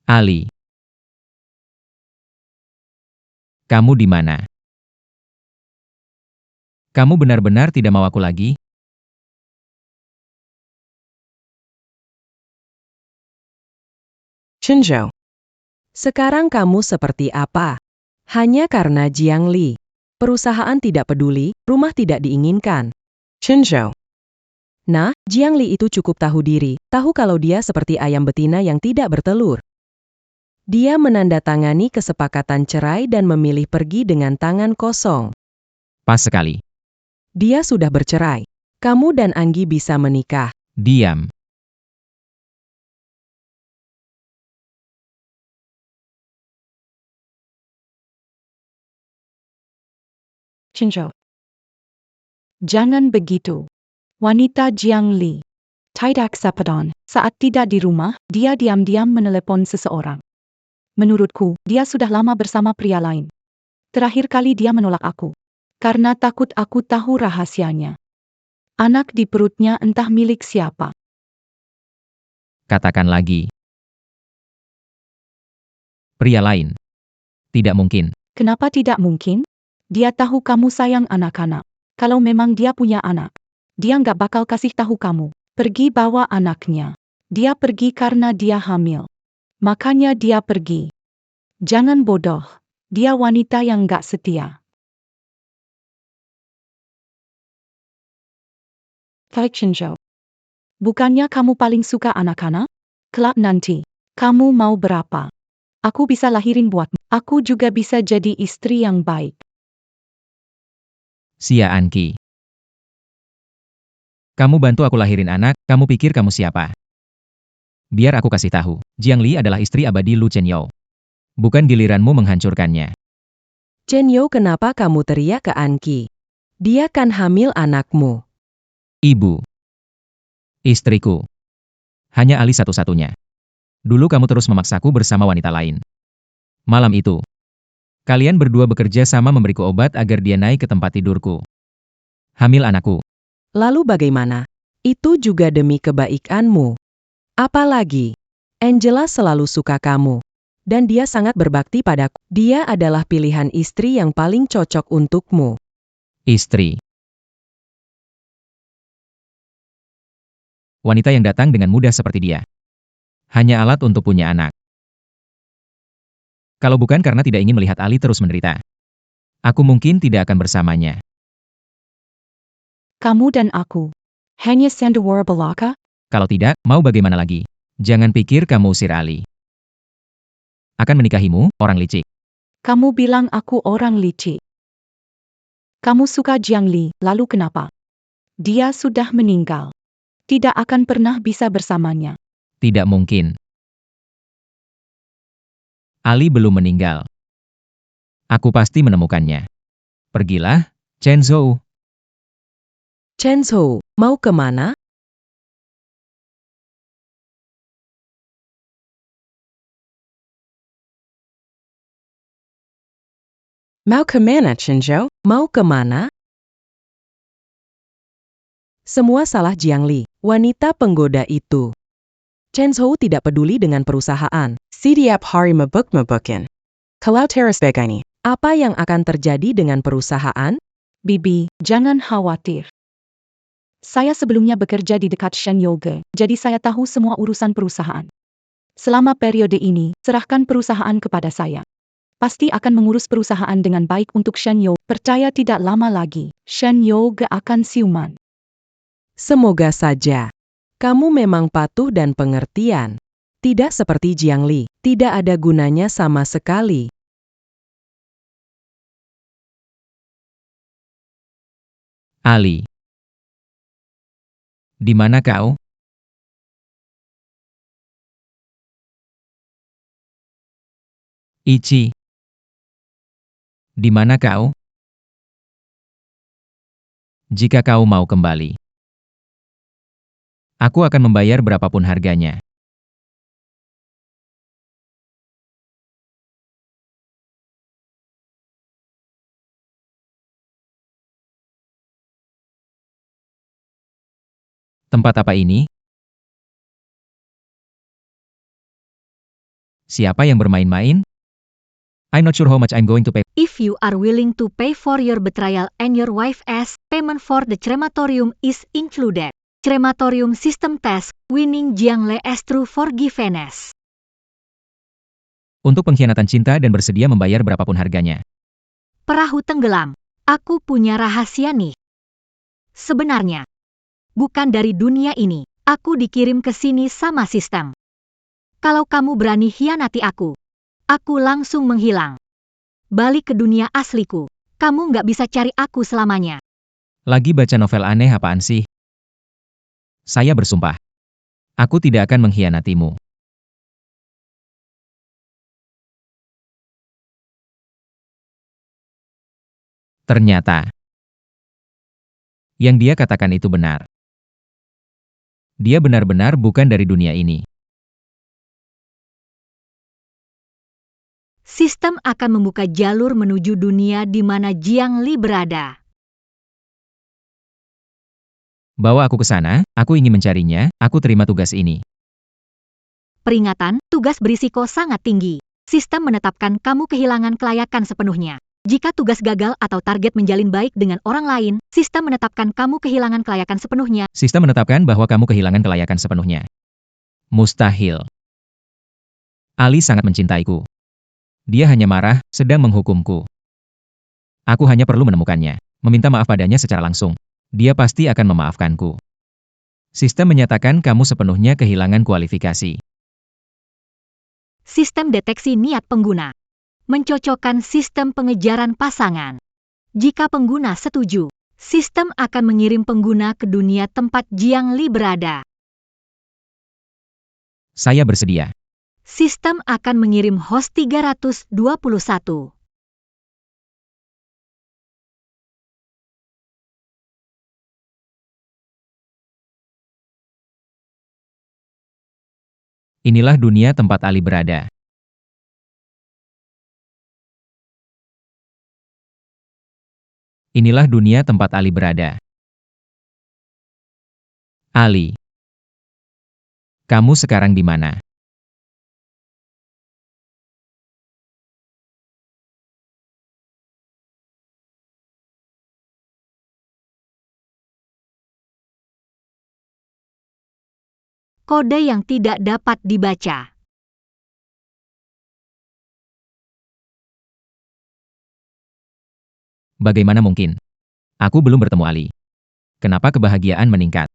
Ali. Kamu di mana? Kamu benar-benar tidak mau aku lagi?
Chenzhou. Sekarang kamu seperti apa? Hanya karena Jiang Li. Perusahaan tidak peduli, rumah tidak diinginkan. Chenzhou. Nah, Jiang Li itu cukup tahu diri, tahu kalau dia seperti ayam betina yang tidak bertelur. Dia menandatangani kesepakatan cerai dan memilih pergi dengan tangan kosong.
Pas sekali.
Dia sudah bercerai. Kamu dan Anggi bisa menikah.
Diam.
Chinzhou. Jangan begitu. Wanita Jiang Li. Tidak sepadan. Saat tidak di rumah, dia diam-diam menelepon seseorang. Menurutku, dia sudah lama bersama pria lain. Terakhir kali dia menolak aku. Karena takut aku tahu rahasianya. Anak di perutnya entah milik siapa.
Katakan lagi. Pria lain. Tidak mungkin.
Kenapa tidak mungkin? Dia tahu kamu sayang anak-anak. Kalau memang dia punya anak, dia nggak bakal kasih tahu kamu. Pergi bawa anaknya. Dia pergi karena dia hamil. Makanya dia pergi. Jangan bodoh. Dia wanita yang nggak setia. Chenzhou. Bukannya kamu paling suka anak-anak? Kelak nanti, kamu mau berapa? Aku bisa lahirin buatmu. Aku juga bisa jadi istri yang baik.
Sia Anki. Kamu bantu aku lahirin anak, kamu pikir kamu siapa? Biar aku kasih tahu, Jiang Li adalah istri abadi Lu Chen Yao. Bukan giliranmu menghancurkannya.
Chen Yao, kenapa kamu teriak ke Anki? Dia kan hamil anakmu.
Ibu. Istriku. Hanya Ali satu-satunya. Dulu kamu terus memaksaku bersama wanita lain. Malam itu, kalian berdua bekerja sama memberiku obat agar dia naik ke tempat tidurku. Hamil anakku.
Lalu bagaimana? Itu juga demi kebaikanmu. Apalagi, Angela selalu suka kamu. Dan dia sangat berbakti padaku. Dia adalah pilihan istri yang paling cocok untukmu.
Istri. Wanita yang datang dengan mudah seperti dia. Hanya alat untuk punya anak. Kalau bukan karena tidak ingin melihat Ali terus menderita, aku mungkin tidak akan bersamanya.
Kamu dan aku. Hanya sandiwara belaka?
Kalau tidak, mau bagaimana lagi? Jangan pikir kamu usir Ali. Akan menikahimu, orang licik.
Kamu bilang aku orang licik. Kamu suka Jiang Li, lalu kenapa? Dia sudah meninggal. Tidak akan pernah bisa bersamanya.
Tidak mungkin. Ali belum meninggal. Aku pasti menemukannya. Pergilah, Chen Zhou.
Chen Zhou, mau kemana? Mau kemana, Chen Zhou? Mau kemana? Semua salah Jiang Li, wanita penggoda itu. Chen Zhou tidak peduli dengan perusahaan. Setiap hari mabuk-mabukin. Kalau teras begini, apa yang akan terjadi dengan perusahaan?
Bibi, jangan khawatir. Saya sebelumnya bekerja di dekat Shen Yoga, jadi saya tahu semua urusan perusahaan. Selama periode ini, serahkan perusahaan kepada saya. Pasti akan mengurus perusahaan dengan baik untuk Shen Yoga. Percaya tidak lama lagi, Shen Yoga akan siuman.
Semoga saja. Kamu memang patuh dan pengertian. Tidak seperti Jiang Li, tidak ada gunanya sama sekali.
Ali. Di mana kau? Ichi. Di mana kau? Jika kau mau kembali, aku akan membayar berapapun harganya. Tempat apa ini? Siapa yang bermain-main? I'm not sure how much I'm going to pay.
If you are willing to pay for your betrayal and your wife's payment for the crematorium is included. Crematorium system test, winning Jiang Le's true forgiveness.
Untuk pengkhianatan cinta dan bersedia membayar berapapun harganya.
Perahu tenggelam. Aku punya rahasia nih. Sebenarnya, bukan dari dunia ini. Aku dikirim ke sini sama sistem. Kalau kamu berani hianati aku langsung menghilang. Balik ke dunia asliku. Kamu nggak bisa cari aku selamanya.
Lagi baca novel aneh apaan sih? Saya bersumpah. Aku tidak akan mengkhianatimu. Ternyata, yang dia katakan itu benar. Dia benar-benar bukan dari dunia ini.
Sistem akan membuka jalur menuju dunia di mana Jiang Li berada.
Bawa aku ke sana, aku ingin mencarinya, aku terima tugas ini.
Peringatan, tugas berisiko sangat tinggi. Sistem menetapkan kamu kehilangan kelayakan sepenuhnya. Jika tugas gagal atau target menjalin baik dengan orang lain, sistem menetapkan kamu kehilangan kelayakan sepenuhnya.
Sistem menetapkan bahwa kamu kehilangan kelayakan sepenuhnya. Mustahil. Ali sangat mencintaiku. Dia hanya marah, sedang menghukumku. Aku hanya perlu menemukannya, meminta maaf padanya secara langsung. Dia pasti akan memaafkanku. Sistem menyatakan kamu sepenuhnya kehilangan kualifikasi.
Sistem deteksi niat pengguna. Mencocokkan sistem pengejaran pasangan. Jika pengguna setuju, sistem akan mengirim pengguna ke dunia tempat Jiang Li berada.
Saya bersedia.
Sistem akan mengirim host 321.
Inilah dunia tempat Ali berada. Inilah dunia tempat Ali berada. Ali, kamu sekarang di mana?
Kode yang tidak dapat dibaca.
Bagaimana mungkin? Aku belum bertemu Ali. Kenapa kebahagiaan meningkat?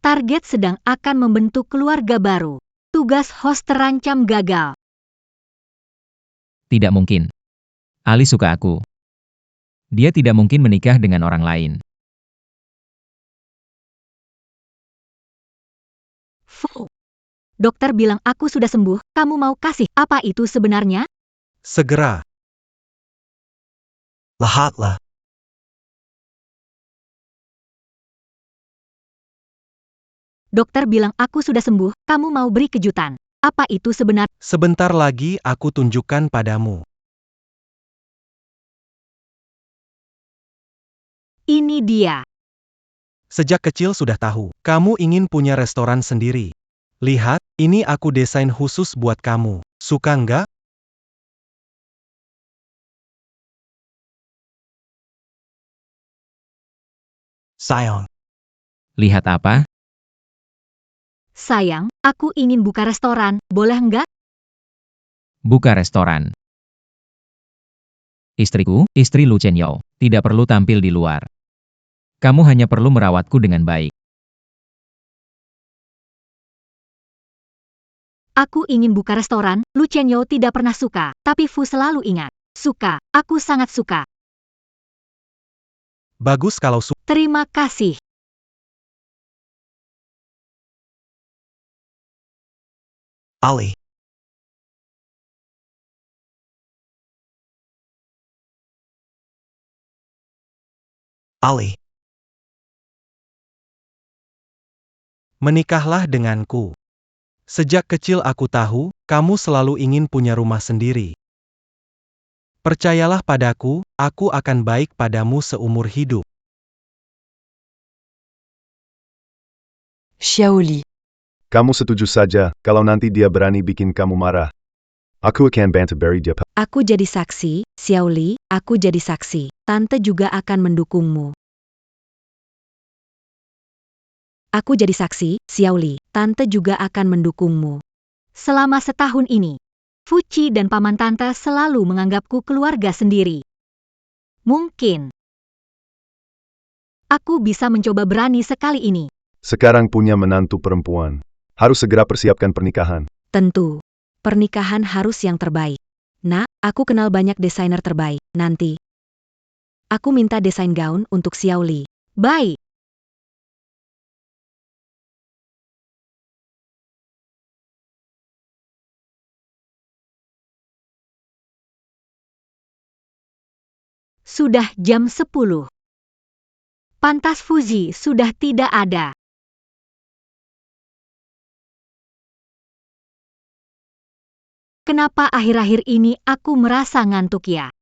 Target sedang akan membentuk keluarga baru. Tugas host terancam gagal.
Tidak mungkin. Ali suka aku. Dia tidak mungkin menikah dengan orang lain.
Fu. Dokter bilang aku sudah sembuh, kamu mau kasih apa itu sebenarnya?
Segera. Lahatlah.
Dokter bilang aku sudah sembuh, kamu mau beri kejutan. Apa itu sebenarnya?
Sebentar lagi aku tunjukkan padamu.
Ini dia.
Sejak kecil sudah tahu, kamu ingin punya restoran sendiri. Lihat, ini aku desain khusus buat kamu. Suka nggak? Sayang.
Lihat apa?
Sayang, aku ingin buka restoran, boleh nggak?
Buka restoran. Istriku, istri Lu Chenyou, tidak perlu tampil di luar. Kamu hanya perlu merawatku dengan baik.
Aku ingin buka restoran, Lu Chenyou tidak pernah suka, tapi Fu selalu ingat. Suka, aku sangat suka.
Bagus kalau
Terima kasih.
Ali. Ali. Menikahlah denganku. Sejak kecil aku tahu, kamu selalu ingin punya rumah sendiri. Percayalah padaku, aku akan baik padamu seumur hidup.
Xiaoli.
Kamu setuju saja, kalau nanti dia berani bikin kamu marah. Aku akan bantu beri dia.
Aku jadi saksi, Xiaoli, aku jadi saksi. Tante juga akan mendukungmu. Aku jadi saksi, Xiaoli, tante juga akan mendukungmu. Selama setahun ini, Fuci dan paman tante selalu menganggapku keluarga sendiri. Mungkin aku bisa mencoba berani sekali ini.
Sekarang punya menantu perempuan. Harus segera persiapkan pernikahan.
Tentu, pernikahan harus yang terbaik. Nak, aku kenal banyak desainer terbaik. Nanti, aku minta desain gaun untuk Xiaoli. Baik. Sudah jam 10. Pantas Fuji sudah tidak ada. Kenapa akhir-akhir ini aku merasa ngantuk ya?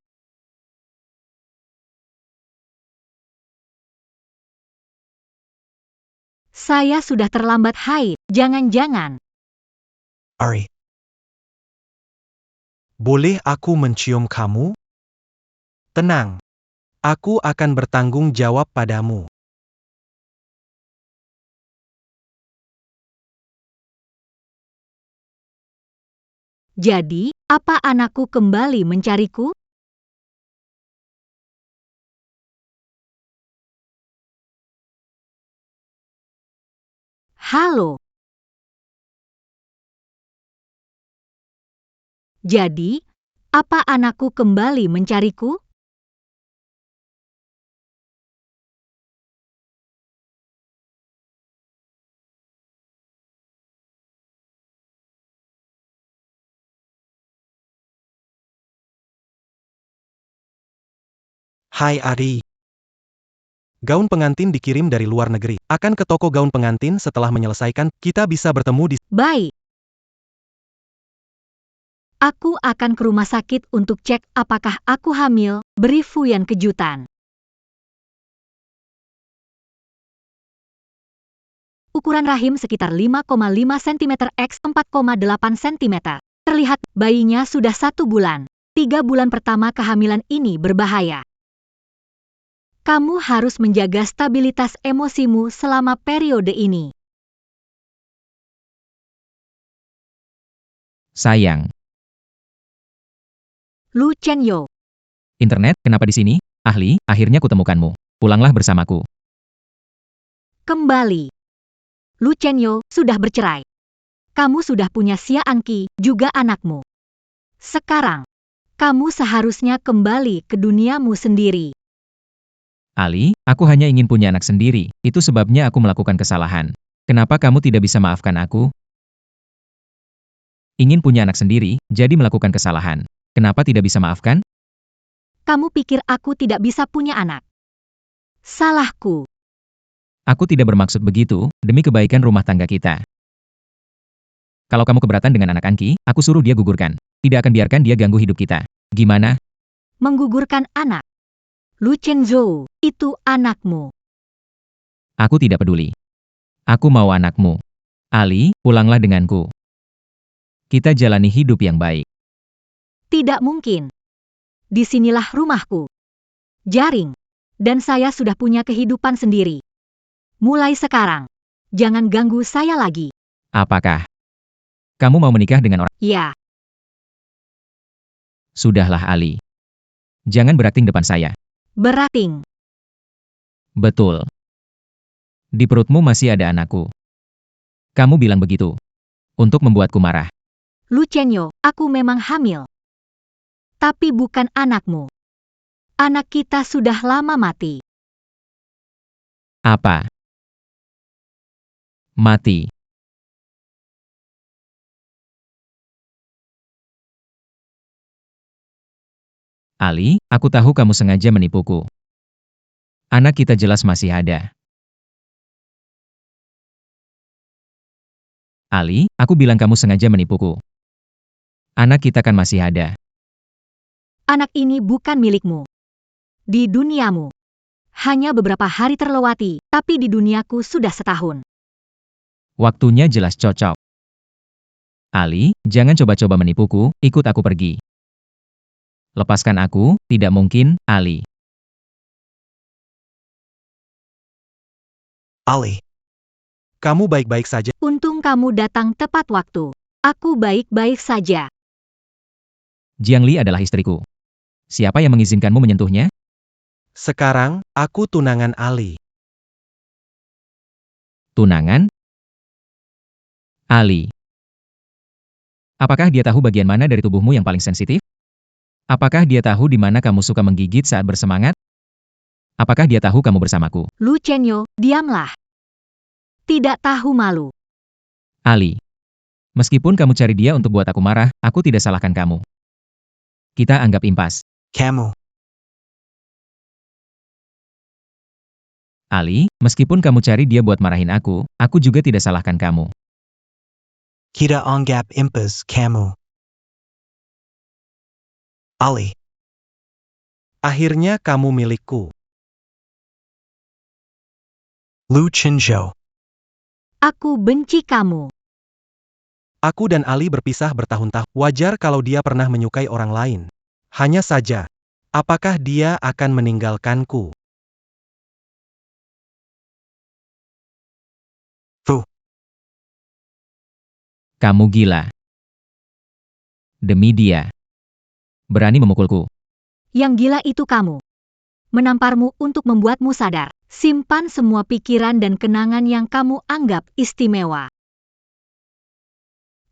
Saya sudah terlambat haid, jangan-jangan.
Ari. Boleh aku mencium kamu? Tenang. Aku akan bertanggung jawab padamu.
Jadi, apa anakku kembali mencariku? Halo. Jadi, apa anakku kembali mencariku?
Hai Ari. Gaun pengantin dikirim dari luar negeri. Akan ke toko gaun pengantin setelah menyelesaikan, kita bisa bertemu di...
Baik. Aku akan ke rumah sakit untuk cek apakah aku hamil, beri Fuyan kejutan. Ukuran rahim sekitar 5,5 cm x 4,8 cm. Terlihat bayinya sudah 1 bulan. 3 bulan pertama kehamilan ini berbahaya. Kamu harus menjaga stabilitas emosimu selama periode ini.
Sayang.
Lu Chenyo.
Internet, kenapa di sini? Ahli, akhirnya kutemukanmu. Pulanglah bersamaku.
Kembali. Lu Chenyo sudah bercerai. Kamu sudah punya Xia Anqi, juga anakmu. Sekarang, kamu seharusnya kembali ke duniamu sendiri.
Ali, aku hanya ingin punya anak sendiri. Itu sebabnya aku melakukan kesalahan. Kenapa kamu tidak bisa maafkan aku? Ingin punya anak sendiri, jadi melakukan kesalahan. Kenapa tidak bisa maafkan?
Kamu pikir aku tidak bisa punya anak? Salahku.
Aku tidak bermaksud begitu, demi kebaikan rumah tangga kita. Kalau kamu keberatan dengan anak Anqi, aku suruh dia gugurkan. Tidak akan biarkan dia ganggu hidup kita. Gimana?
Menggugurkan anak. Lu Chenzhou, itu anakmu.
Aku tidak peduli. Aku mau anakmu. Ali, pulanglah denganku. Kita jalani hidup yang baik.
Tidak mungkin. Disinilah rumahku. Jaring. Dan saya sudah punya kehidupan sendiri. Mulai sekarang, jangan ganggu saya lagi.
Apakah kamu mau menikah dengan orang?
Ya,
Sudahlah Ali. Jangan berakting depan saya.
berating.
Betul. Di perutmu masih ada anakku. Kamu bilang begitu. Untuk membuatku marah.
Lu Chenyo, aku memang hamil. Tapi bukan anakmu. Anak kita sudah lama mati.
Apa? Mati. Ali, aku tahu kamu sengaja menipuku. Anak kita jelas masih ada. Ali, aku bilang kamu sengaja menipuku. Anak kita kan masih ada.
Anak ini bukan milikmu. Di duniamu. Hanya beberapa hari terlewati, tapi di duniaku sudah setahun.
Waktunya jelas cocok. Ali, jangan coba-coba menipuku, ikut aku pergi. Lepaskan aku, tidak mungkin, Ali.
Ali. Kamu baik-baik saja?
Untung kamu datang tepat waktu. Aku baik-baik saja.
Jiang Li adalah istriku. Siapa yang mengizinkanmu menyentuhnya?
Sekarang, aku tunangan Ali.
Tunangan? Ali. Apakah dia tahu bagian mana dari tubuhmu yang paling sensitif? Apakah dia tahu di mana kamu suka menggigit saat bersemangat? Apakah dia tahu kamu bersamaku?
Lu Chenyo, diamlah. Tidak tahu malu.
Ali. Meskipun kamu cari dia untuk buat aku marah, aku tidak salahkan kamu. Kita anggap impas.
Kamu.
Ali, meskipun kamu cari dia buat marahin aku juga tidak salahkan kamu.
Kita anggap impas kamu. Ali. Akhirnya kamu milikku. Lu Chenzhou.
Aku benci kamu.
Aku dan Ali berpisah bertahun-tahun. Wajar kalau dia pernah menyukai orang lain. Hanya saja, apakah dia akan meninggalkanku?
Kamu gila. Demi dia. Berani memukulku.
Yang gila itu kamu. Menamparmu untuk membuatmu sadar. Simpan semua pikiran dan kenangan yang kamu anggap istimewa.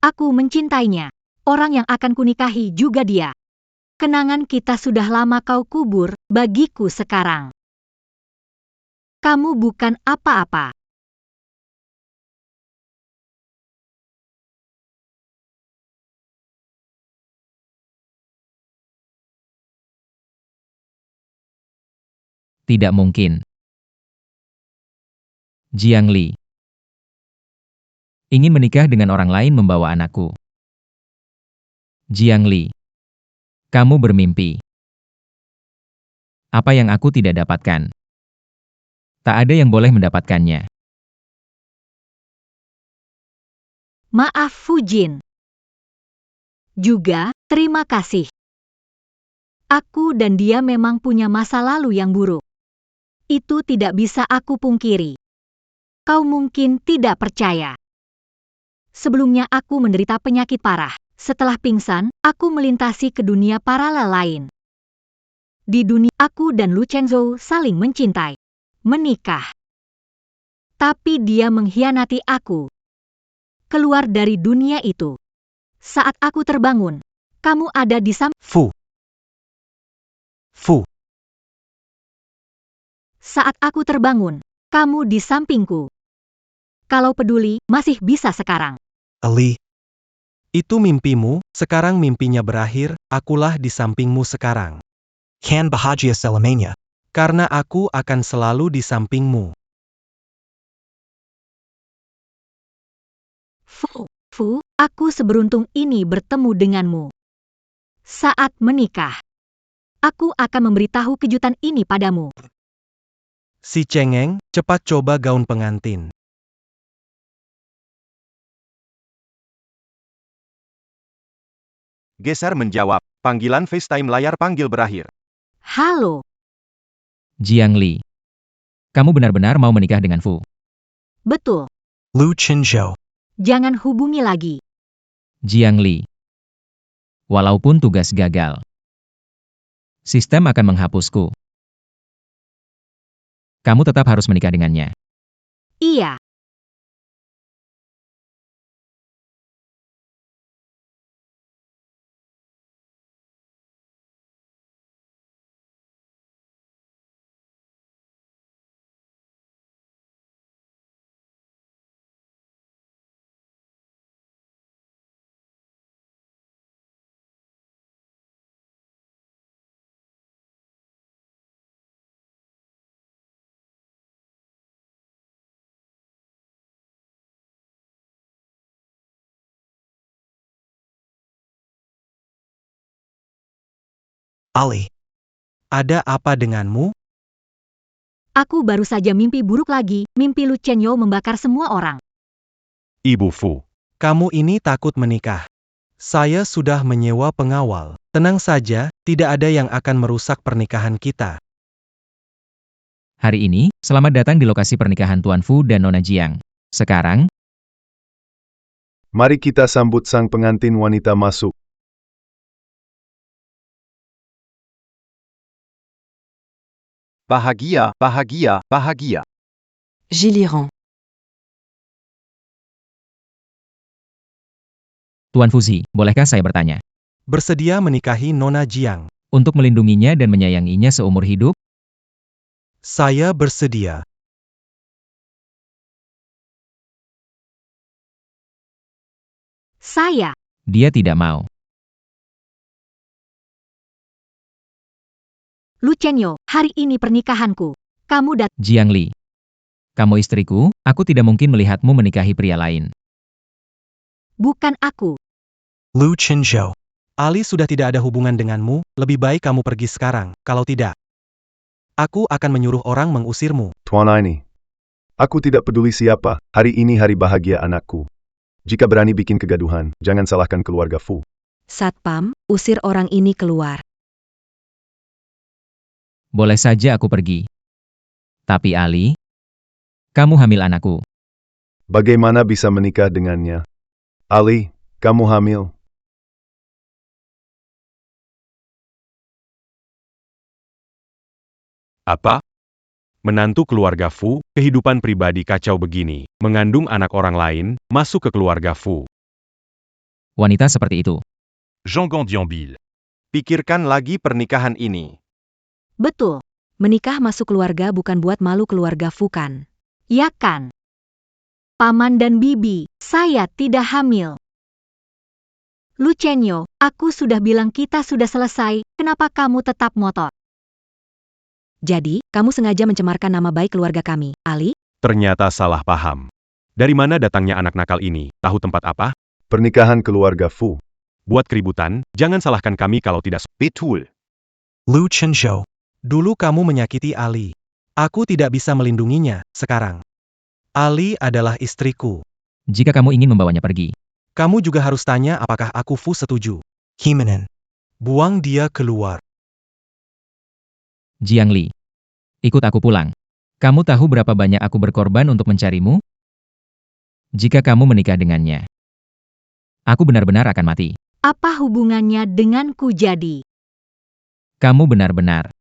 Aku mencintainya. Orang yang akan kunikahi juga dia. Kenangan kita sudah lama kau kubur, bagiku sekarang. Kamu bukan apa-apa.
Tidak mungkin. Jiang Li. Ingin menikah dengan orang lain membawa anakku. Jiang Li. Kamu bermimpi. Apa yang aku tidak dapatkan? Tak ada yang boleh mendapatkannya.
Maaf Fujin. Juga, terima kasih. Aku dan dia memang punya masa lalu yang buruk. Itu tidak bisa aku pungkiri. Kau mungkin tidak percaya. Sebelumnya aku menderita penyakit parah. Setelah pingsan, aku melintasi ke dunia paralel lain. Di dunia aku dan Lu Chenzhou saling mencintai. Menikah. Tapi dia mengkhianati aku. Keluar dari dunia itu. Saat aku terbangun, kamu ada di
Fu.
Saat aku terbangun, kamu di sampingku. Kalau peduli, masih bisa sekarang.
Ali. Itu mimpimu, sekarang mimpinya berakhir, akulah di sampingmu sekarang.
Kan bahagia selamanya.
Karena aku akan selalu di sampingmu.
Fu, aku seberuntung ini bertemu denganmu. Saat menikah, aku akan memberitahu kejutan ini padamu.
Si cengeng, cepat coba gaun pengantin.
Geser menjawab, panggilan FaceTime layar panggil berakhir.
Halo,
Jiang Li. Kamu benar-benar mau menikah dengan Fu?
betul.
Lu Chinzhou.
Jangan hubungi lagi.
Jiang Li. Walaupun tugas gagal, sistem akan menghapusku. Kamu tetap harus menikah dengannya.
Iya.
Ali.
Ada apa denganmu?
Aku baru saja mimpi buruk lagi, mimpi Lu Chenyo membakar semua orang.
Ibu Fu.
Kamu ini takut menikah. Saya sudah menyewa pengawal. Tenang saja, tidak ada yang akan merusak pernikahan kita.
Hari ini, selamat datang di lokasi pernikahan Tuan Fu dan Nona Jiang. Sekarang,
Mari kita sambut sang pengantin wanita masuk.
Bahagia, bahagia, bahagia.
Gilliran.
Tuan Fuzi, bolehkah saya bertanya?
Bersedia menikahi Nona Jiang.
Untuk melindunginya dan menyayanginya seumur hidup?
Saya bersedia.
Saya.
Dia tidak mau.
Lu Chenyo, hari ini pernikahanku. Kamu
Jiang Li. Kamu istriku, aku tidak mungkin melihatmu menikahi pria lain.
bukan aku.
Lu Chinzhou.
Ali sudah tidak ada hubungan denganmu, lebih baik kamu pergi sekarang, kalau tidak. Aku akan menyuruh orang mengusirmu.
Tuan Aini. Aku tidak peduli siapa, hari ini hari bahagia anakku. Jika berani bikin kegaduhan, jangan salahkan keluarga Fu.
Satpam, usir orang ini keluar.
Boleh saja aku pergi. Tapi Ali, kamu hamil anakku.
Bagaimana bisa menikah dengannya? Ali, kamu hamil.
Apa? Menantu keluarga Fu, kehidupan pribadi kacau begini, mengandung anak orang lain, masuk ke keluarga Fu.
Wanita seperti itu.
Jean Gondionville. Pikirkan lagi pernikahan ini.
Betul.
Menikah masuk keluarga bukan buat malu keluarga Fu kan?
Ya kan? Paman dan bibi, saya tidak hamil. Lu Chenyo, aku sudah bilang kita sudah selesai, kenapa kamu tetap ngotot?
Jadi, kamu sengaja mencemarkan nama baik keluarga kami, Ali?
Ternyata salah paham. Dari mana datangnya anak nakal ini? Tahu tempat apa?
Pernikahan keluarga Fu.
Buat keributan, jangan salahkan kami kalau tidak.
Betul.
Lu Chenzhou.
Dulu kamu menyakiti Ali. Aku tidak bisa melindunginya, sekarang. Ali adalah istriku.
Jika kamu ingin membawanya pergi,
Kamu juga harus tanya apakah aku Fu setuju.
Hemanin.
Buang dia keluar.
Jiang Li. Ikut aku pulang. Kamu tahu berapa banyak aku berkorban untuk mencarimu? Jika kamu menikah dengannya, aku benar-benar akan mati.
Apa hubungannya denganku jadi?
Kamu benar-benar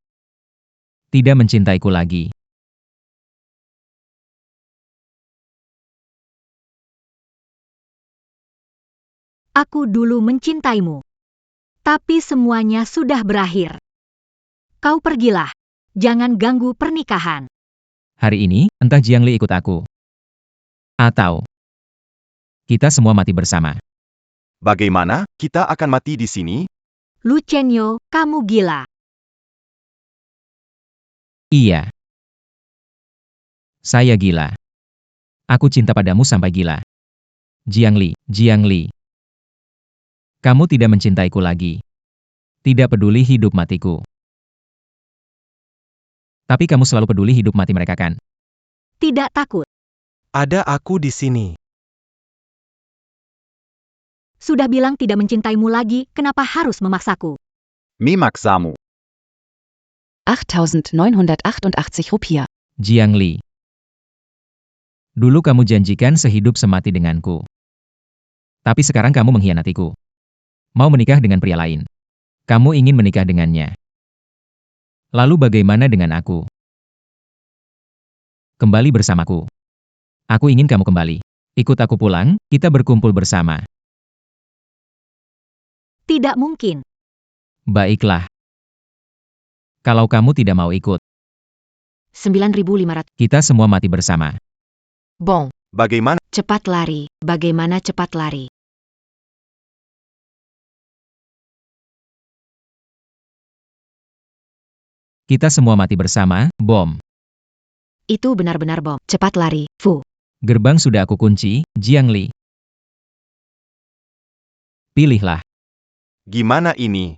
tidak mencintaiku lagi.
Aku dulu mencintaimu. Tapi semuanya sudah berakhir. Kau pergilah. Jangan ganggu pernikahan.
Hari ini, entah Jiang Li ikut aku, atau kita semua mati bersama.
Bagaimana? Kita akan mati di sini?
Lu Chenyo, kamu gila.
Iya. Saya gila. Aku cinta padamu sampai gila. Jiang Li. Kamu tidak mencintaiku lagi. Tidak peduli hidup matiku. Tapi kamu selalu peduli hidup mati mereka kan?
Tidak takut.
Ada aku di sini.
Sudah bilang tidak mencintaimu lagi, kenapa harus memaksaku?
Memaksamu.
8.988 rupiah.
Jiang Li. Dulu kamu janjikan sehidup semati denganku. Tapi sekarang kamu mengkhianatiku. Mau menikah dengan pria lain. Kamu ingin menikah dengannya. Lalu bagaimana dengan aku? Kembali bersamaku. Aku ingin kamu kembali. Ikut aku pulang, kita berkumpul bersama.
Tidak mungkin.
Baiklah. Kalau kamu tidak mau ikut,
9.500.
kita semua mati bersama.
Bong.
Bagaimana?
Cepat lari. Bagaimana cepat lari?
Kita semua mati bersama, bom.
Itu benar-benar bom. Cepat lari, Fu.
Gerbang sudah aku kunci, Jiang Li. Pilihlah.
Gimana ini?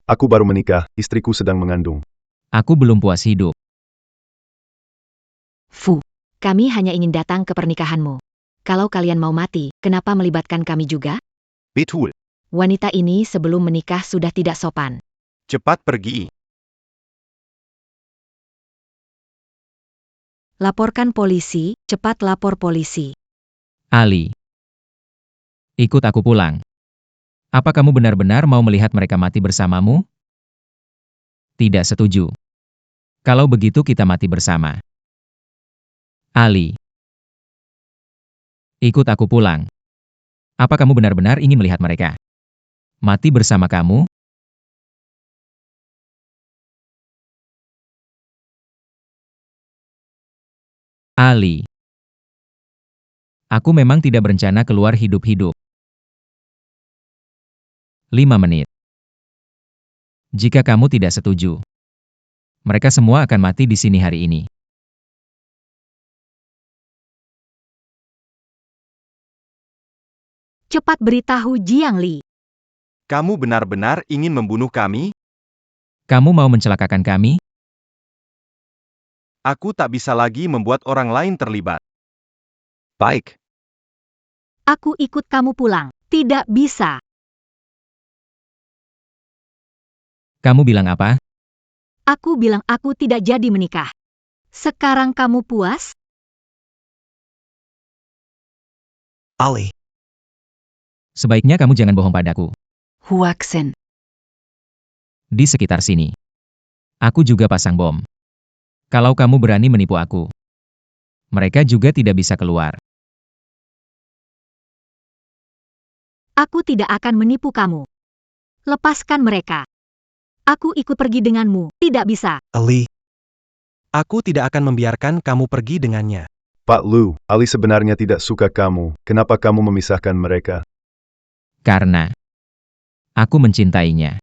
Aku baru menikah, istriku sedang mengandung.
Aku belum puas hidup.
Fu. Kami hanya ingin datang ke pernikahanmu. Kalau kalian mau mati, kenapa melibatkan kami juga?
Betul.
Wanita ini sebelum menikah sudah tidak sopan.
Cepat pergi.
Laporkan polisi, cepat lapor polisi.
Ali. Ikut aku pulang. Apa kamu benar-benar mau melihat mereka mati bersamamu? Tidak setuju. Kalau begitu kita mati bersama. Ali. Ikut aku pulang. Apa kamu benar-benar ingin melihat mereka mati bersama kamu? Ali. Aku memang tidak berencana keluar hidup-hidup. 5 menit. Jika kamu tidak setuju, mereka semua akan mati di sini hari ini.
Cepat beritahu Jiang Li.
Kamu benar-benar ingin membunuh kami?
Kamu mau mencelakakan kami?
Aku tak bisa lagi membuat orang lain terlibat. Baik.
Aku ikut kamu pulang. Tidak bisa.
Kamu bilang apa?
Aku bilang aku tidak jadi menikah. Sekarang kamu puas?
Ali.
Sebaiknya kamu jangan bohong padaku.
Huaxen.
Di sekitar sini. Aku juga pasang bom. Kalau kamu berani menipu aku, mereka juga tidak bisa keluar.
Aku tidak akan menipu kamu. Lepaskan mereka. Aku ikut pergi denganmu. Tidak bisa.
Ali.
Aku tidak akan membiarkan kamu pergi dengannya.
Pak Lu, Ali sebenarnya tidak suka kamu. Kenapa kamu memisahkan mereka?
Karena aku mencintainya.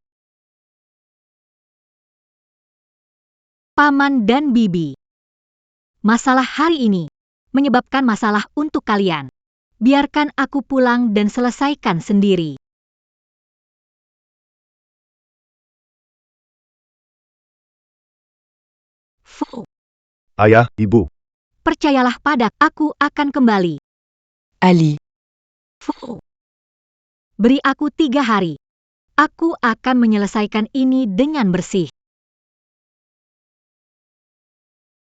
Paman dan Bibi. Masalah hari ini menyebabkan masalah untuk kalian. Biarkan aku pulang dan selesaikan sendiri. Fu,
Ayah, Ibu.
percayalah pada aku akan kembali.
Ali.
Fu, beri aku 3 hari. Aku akan menyelesaikan ini dengan bersih.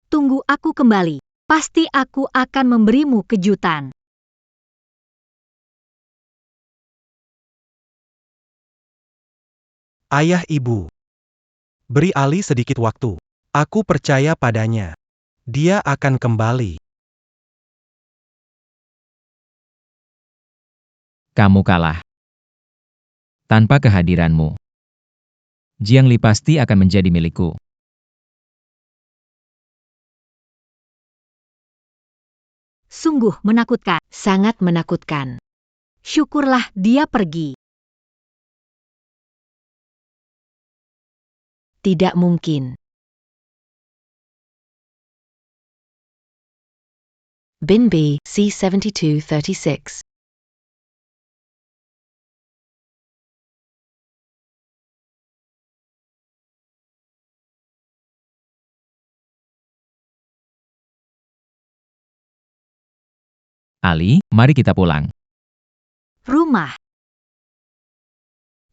Tunggu aku kembali. Pasti aku akan memberimu kejutan.
Ayah Ibu. Beri Ali sedikit waktu. Aku percaya padanya. Dia akan kembali.
Kamu kalah. Tanpa kehadiranmu, Jiangli pasti akan menjadi milikku.
Sungguh menakutkan.
Sangat menakutkan.
Syukurlah dia pergi.
Tidak mungkin. Bin B, C7236.
Ali, mari kita pulang.
Rumah.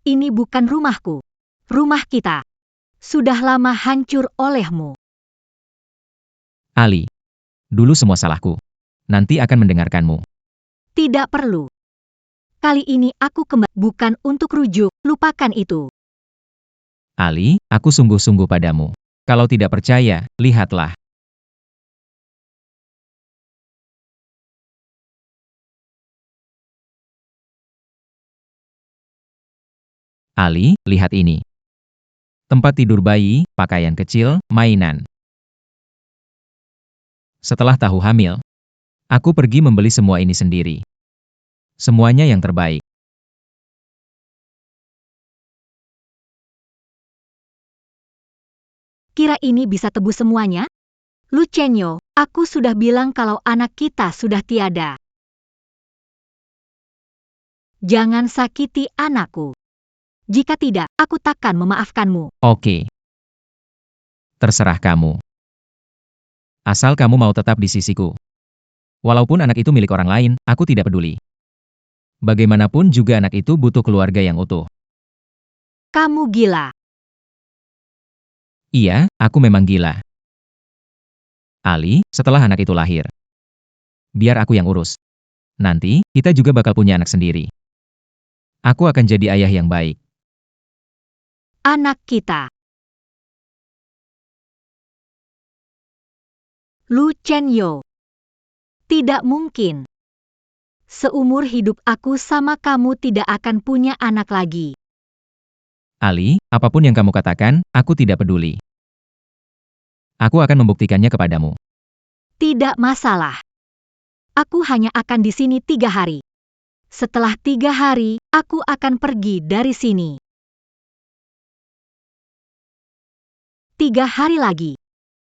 Ini bukan rumahku. Rumah kita. Sudah lama hancur olehmu.
Ali, dulu semua salahku. Nanti akan mendengarkanmu.
Tidak perlu. Kali ini aku kembali bukan untuk rujuk, lupakan itu.
Ali, aku sungguh-sungguh padamu. Kalau tidak percaya, lihatlah. Ali, lihat ini. Tempat tidur bayi, pakaian kecil, mainan. Setelah tahu hamil, aku pergi membeli semua ini sendiri. Semuanya yang terbaik.
Kira ini bisa tebus semuanya? Lu Chenyo, aku sudah bilang kalau anak kita sudah tiada. Jangan sakiti anakku. Jika tidak, aku takkan memaafkanmu.
Oke. Terserah kamu. Asal kamu mau tetap di sisiku. Walaupun anak itu milik orang lain, aku tidak peduli. Bagaimanapun juga anak itu butuh keluarga yang utuh.
Kamu gila.
Iya, aku memang gila. Ali, setelah anak itu lahir, biar aku yang urus. Nanti, kita juga bakal punya anak sendiri. Aku akan jadi ayah yang baik.
Anak kita. Lu Chenyo. Tidak mungkin. Seumur hidup aku sama kamu tidak akan punya anak lagi.
Ali, apapun yang kamu katakan, aku tidak peduli. Aku akan membuktikannya kepadamu.
Tidak masalah. Aku hanya akan di sini 3 hari. Setelah 3 hari, aku akan pergi dari sini. 3 hari lagi.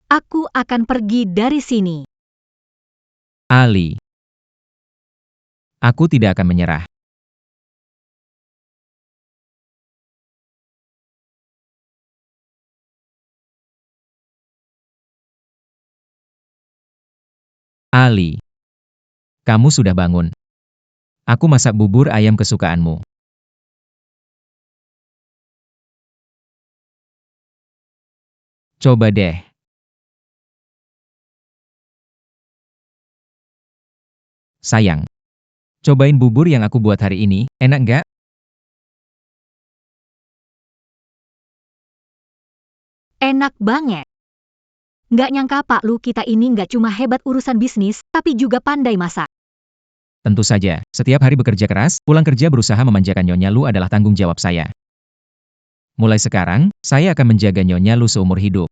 Aku akan pergi dari sini.
Ali. Aku tidak akan menyerah. Ali. Kamu sudah bangun. Aku masak bubur ayam kesukaanmu. Coba deh. Sayang. Cobain bubur yang aku buat hari ini, enak nggak?
Enak banget. Nggak nyangka Pak Lu kita ini nggak cuma hebat urusan bisnis, tapi juga pandai masak.
Tentu saja, setiap hari bekerja keras, pulang kerja berusaha memanjakan Nyonya Lu adalah tanggung jawab saya. Mulai sekarang, saya akan menjaga Nyonya Lu seumur hidup.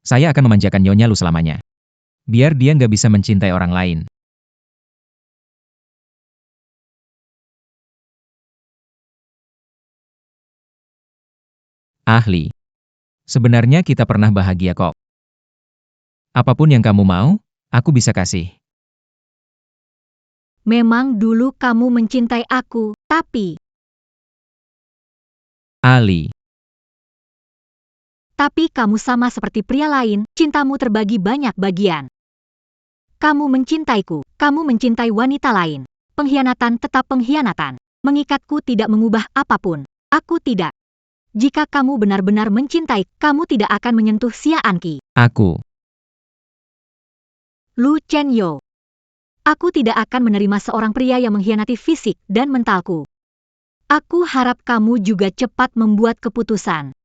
Saya akan memanjakan Nyonya Lu selamanya. Biar dia nggak bisa mencintai orang lain. Ahli. Sebenarnya kita pernah bahagia kok. Apapun yang kamu mau, aku bisa kasih.
Memang dulu kamu mencintai aku, tapi kamu sama seperti pria lain, cintamu terbagi banyak bagian. Kamu mencintaiku, kamu mencintai wanita lain. Pengkhianatan tetap pengkhianatan. Mengikatku tidak mengubah apapun. Aku tidak. Jika kamu benar-benar mencintai, kamu tidak akan menyentuh Xia Anqi. Lu Chenyo. Aku tidak akan menerima seorang pria yang mengkhianati fisik dan mentalku. Aku harap kamu juga cepat membuat keputusan.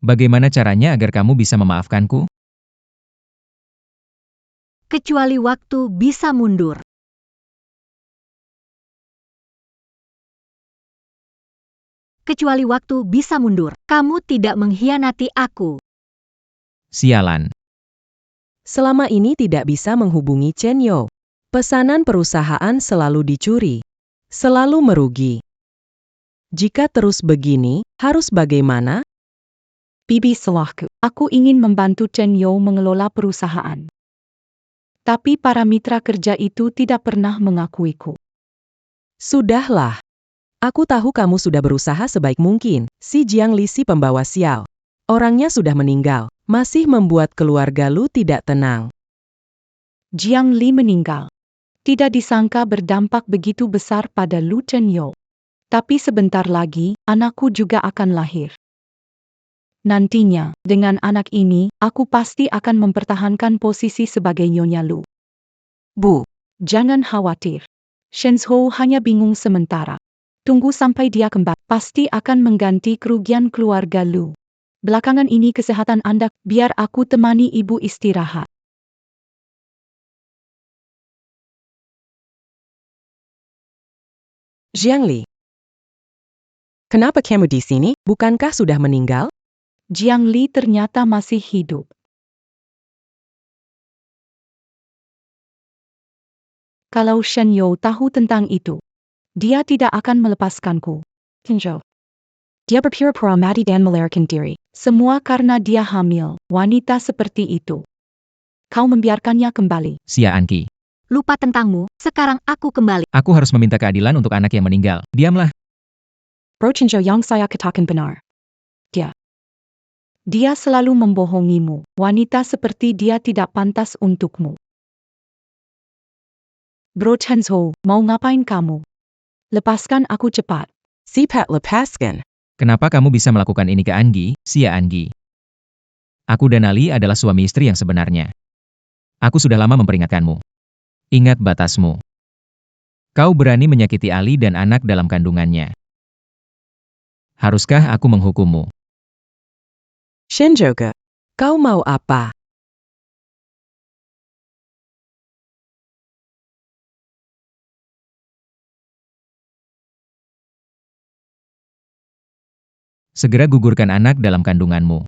Bagaimana caranya agar kamu bisa memaafkanku?
Kecuali waktu bisa mundur. Kecuali waktu bisa mundur, kamu tidak mengkhianati aku.
Sialan.
Selama ini tidak bisa menghubungi Chen Yo. Pesanan perusahaan selalu dicuri. Selalu merugi. Jika terus begini, harus bagaimana?
Bibi salahku. Aku ingin membantu Chen Yo mengelola perusahaan. Tapi para mitra kerja itu tidak pernah mengakuiku.
Sudahlah. Aku tahu kamu sudah berusaha sebaik mungkin. Si Jiang Li si pembawa sial. Orangnya sudah meninggal. Masih membuat keluarga Lu tidak tenang.
Jiang Li meninggal. Tidak disangka berdampak begitu besar pada Lu Chen Yo. Tapi sebentar lagi, anakku juga akan lahir. Nantinya, dengan anak ini, aku pasti akan mempertahankan posisi sebagai Nyonya Lu. Bu, jangan khawatir. Shenzhou hanya bingung sementara. Tunggu sampai dia kembali, pasti akan mengganti kerugian keluarga Lu. Belakangan ini kesehatan Anda, biar aku temani ibu istirahat.
Jiang Li. Kenapa kamu di sini? Bukankah sudah meninggal?
Jiang Li ternyata masih hidup. Kalau Shen Yo tahu tentang itu, dia tidak akan melepaskanku. Kinjo. Dia berpura-pura mati dan melarikan diri. Semua karena dia hamil, wanita seperti itu. Kau membiarkannya kembali.
Xia Anqi.
Lupa tentangmu, sekarang aku kembali.
Aku harus meminta keadilan untuk anak yang meninggal. Diamlah.
Bro Chinjo yang saya katakan benar. Dia selalu membohongimu. Wanita seperti dia tidak pantas untukmu. Bro Chenzo, mau ngapain kamu? Lepaskan aku cepat.
Sipat lepaskan.
Kenapa kamu bisa melakukan ini ke Anqi, Xia Anqi? Aku dan Ali adalah suami istri yang sebenarnya. Aku sudah lama memperingatkanmu. Ingat batasmu. Kau berani menyakiti Ali dan anak dalam kandungannya. Haruskah aku menghukummu?
Shenjoge, kau mau apa?
Segera gugurkan anak dalam kandunganmu.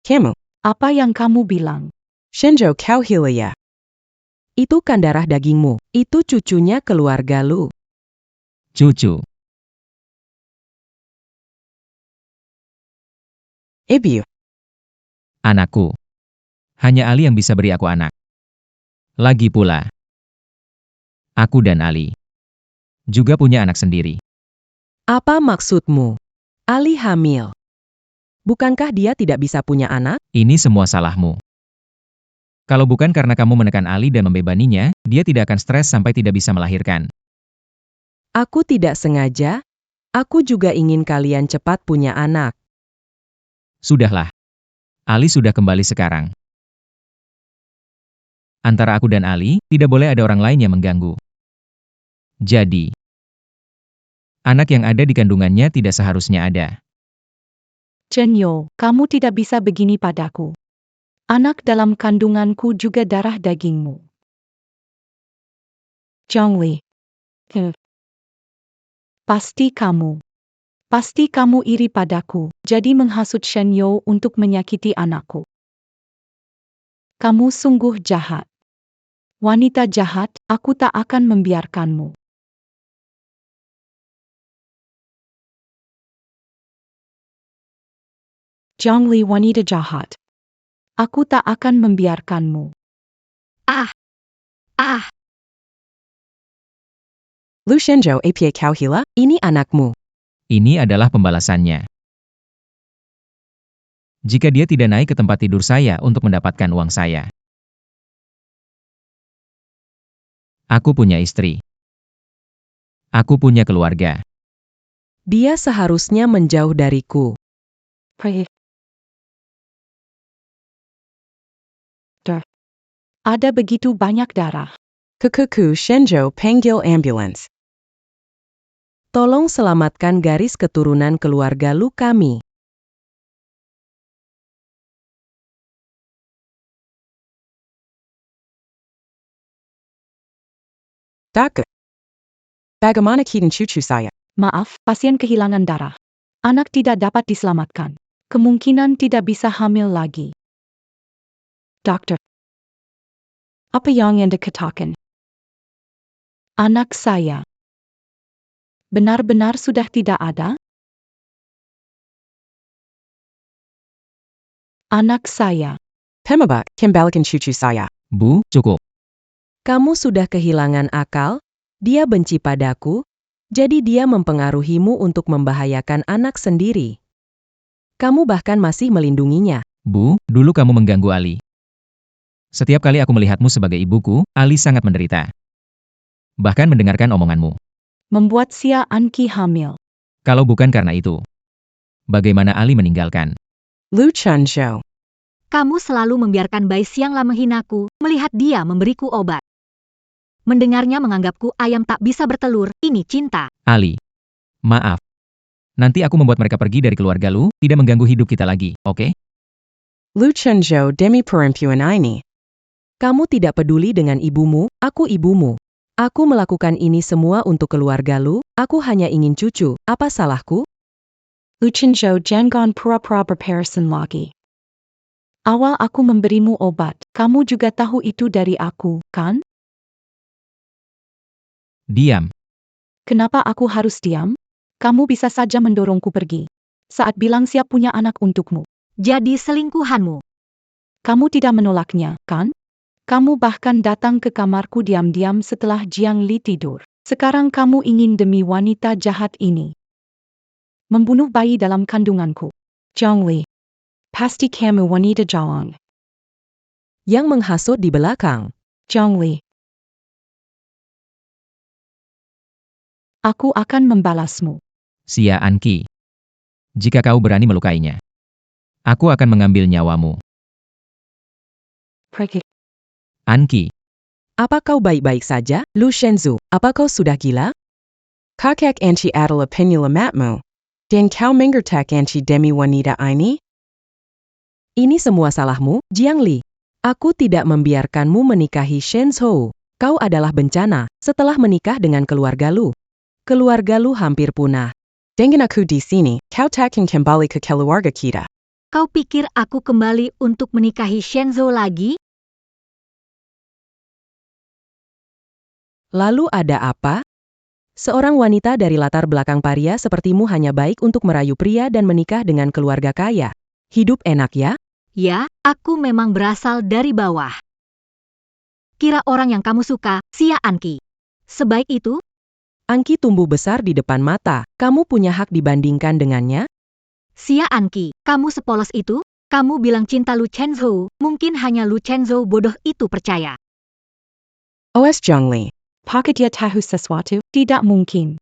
Kamu,
Apa yang kamu bilang?
Shenjo kau gila ya? Itu kan darah dagingmu. Itu cucunya keluarga Lu.
Cucu.
Ibu,
Anakku. Hanya Ali yang bisa beri aku anak. Lagi pula, aku dan Ali juga punya anak sendiri.
apa maksudmu? Ali hamil. Bukankah dia tidak bisa punya anak?
Ini semua salahmu. Kalau bukan karena kamu menekan Ali dan membebaninya, dia tidak akan stres sampai tidak bisa melahirkan.
Aku tidak sengaja. Aku juga ingin kalian cepat punya anak.
Sudahlah. Ali sudah kembali sekarang. Antara aku dan Ali, tidak boleh ada orang lain yang mengganggu. Jadi, anak yang ada di kandungannya tidak seharusnya ada.
Chen Yo, kamu tidak bisa begini padaku. Anak dalam kandunganku juga darah dagingmu. Jiang Li. Pasti kamu iri padaku, jadi menghasut Shen Yo untuk menyakiti anakku. Kamu sungguh jahat. Wanita jahat, aku tak akan membiarkanmu. Zhongli wanita jahat. Aku tak akan membiarkanmu.
Ah! Ah!
Lu Shenzhou apa kau gila? Ini anakmu.
Ini adalah pembalasannya. Jika dia tidak naik ke tempat tidur saya untuk mendapatkan uang saya. Aku punya istri. Aku punya keluarga.
Dia seharusnya menjauh dariku.
Ada begitu banyak darah.
Kekuku Shenzhou panggil ambulans. Tolong selamatkan garis keturunan keluarga Lu kami. Doctor. Bagaimana keadaan cucu saya?
Maaf, pasien kehilangan darah. Anak tidak dapat diselamatkan. Kemungkinan tidak bisa hamil lagi. Dokter. Apa yang Anda katakan? Anak saya. Benar-benar sudah tidak ada? Anak saya.
Pemabak, kembalikan cucu saya.
Bu, cukup.
Kamu sudah kehilangan akal? Dia benci padaku? Jadi dia mempengaruhimu untuk membahayakan anak sendiri. Kamu bahkan masih melindunginya.
Bu, dulu kamu mengganggu Ali. Setiap kali aku melihatmu sebagai ibuku, Ali sangat menderita. Bahkan mendengarkan omonganmu.
Membuat Sia Anki hamil.
Kalau bukan karena itu, bagaimana Ali meninggalkan?
Lu Chunzhou.
Kamu selalu membiarkan Bai Xiangla menghinaku, melihat dia memberiku obat. Mendengarnya menganggapku ayam tak bisa bertelur, ini cinta.
Ali, maaf. Nanti aku membuat mereka pergi dari keluarga Lu, tidak mengganggu hidup kita lagi, oke?
Lu Chunzhou demi perempuan ini. Kamu tidak peduli dengan ibumu, aku ibumu. Aku melakukan ini semua untuk keluarga Lu, aku hanya ingin cucu, apa salahku?
Lu Chunzhou jangan pura-pura berpersen lagi. Awal aku memberimu obat, kamu juga tahu itu dari aku, kan?
Diam.
Kenapa aku harus diam? Kamu bisa saja mendorongku pergi. Saat bilang siap punya anak untukmu.
Jadi selingkuhanmu.
Kamu tidak menolaknya, kan? Kamu bahkan datang ke kamarku diam-diam setelah Jiang Li tidur. Sekarang kamu ingin demi wanita jahat ini membunuh bayi dalam kandunganku. Jiang Li. Pasti kamu wanita jalang.
Yang menghasut di belakang.
Jiang Li. Aku akan membalasmu.
Sia Anki. Jika kau berani melukainya, aku akan mengambil nyawamu.
Pergi.
Anki,
Apa kau baik-baik saja, Lu Shenzhou? Apa kau sudah gila? Kakek anci adalah penyelamatmu. Dan kau menggertak anci demi wanita ini? Ini semua salahmu, Jiang Li. Aku tidak membiarkanmu menikahi Shenzhou. Kau adalah bencana, setelah menikah dengan keluarga Lu. Keluarga Lu hampir punah. Dengan aku di sini, kau takkan kembali ke keluarga kita.
Kau pikir aku kembali untuk menikahi Shenzhou lagi?
Lalu ada apa? Seorang wanita dari latar belakang paria sepertimu hanya baik untuk merayu pria dan menikah dengan keluarga kaya. Hidup enak ya?
Ya, aku memang berasal dari bawah. Kira orang yang kamu suka, Sia Anki. Sebaik itu?
Anki tumbuh besar di depan mata. Kamu punya hak dibandingkan dengannya?
Sia Anki, kamu sepolos itu? Kamu bilang cinta Lu Chenzhou, mungkin hanya Lu Chenzhou bodoh itu percaya.
OS Zhongli.
Apakah dia tahu sesuatu? Tidak mungkin.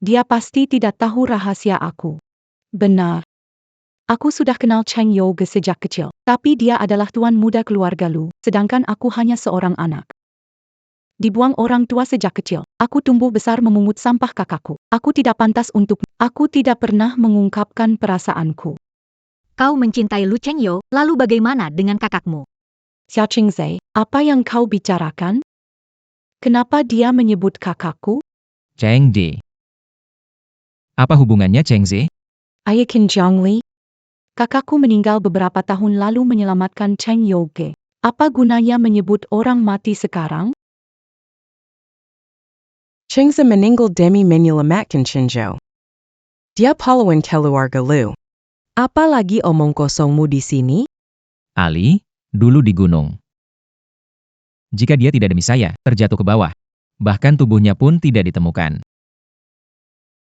Dia pasti tidak tahu rahasia aku. Benar. Aku sudah kenal Cheng Youge sejak kecil, tapi dia adalah tuan muda keluarga Lu, sedangkan aku hanya seorang anak. Dibuang orang tua sejak kecil, aku tumbuh besar memungut sampah kakakku. Aku tidak pantas untuk, aku tidak pernah mengungkapkan perasaanku.
Kau mencintai Lu Chengyou, lalu bagaimana dengan kakakmu?
Xia Qingzai, apa yang kau bicarakan? Kenapa dia menyebut kakakku?
Cheng Ji. Apa hubungannya Cheng Zi?
Ayakin Jiang Li. Kakakku meninggal beberapa tahun lalu menyelamatkan Cheng Youge. Apa gunanya menyebut orang mati sekarang?
Chengzi meninggal demi menyelamatkan Shenzhou. Dia pahlawan keluarga Lu. Apa lagi omong kosongmu di sini?
Ali, dulu di gunung. Jika dia tidak demi saya, terjatuh ke bawah. Bahkan tubuhnya pun tidak ditemukan.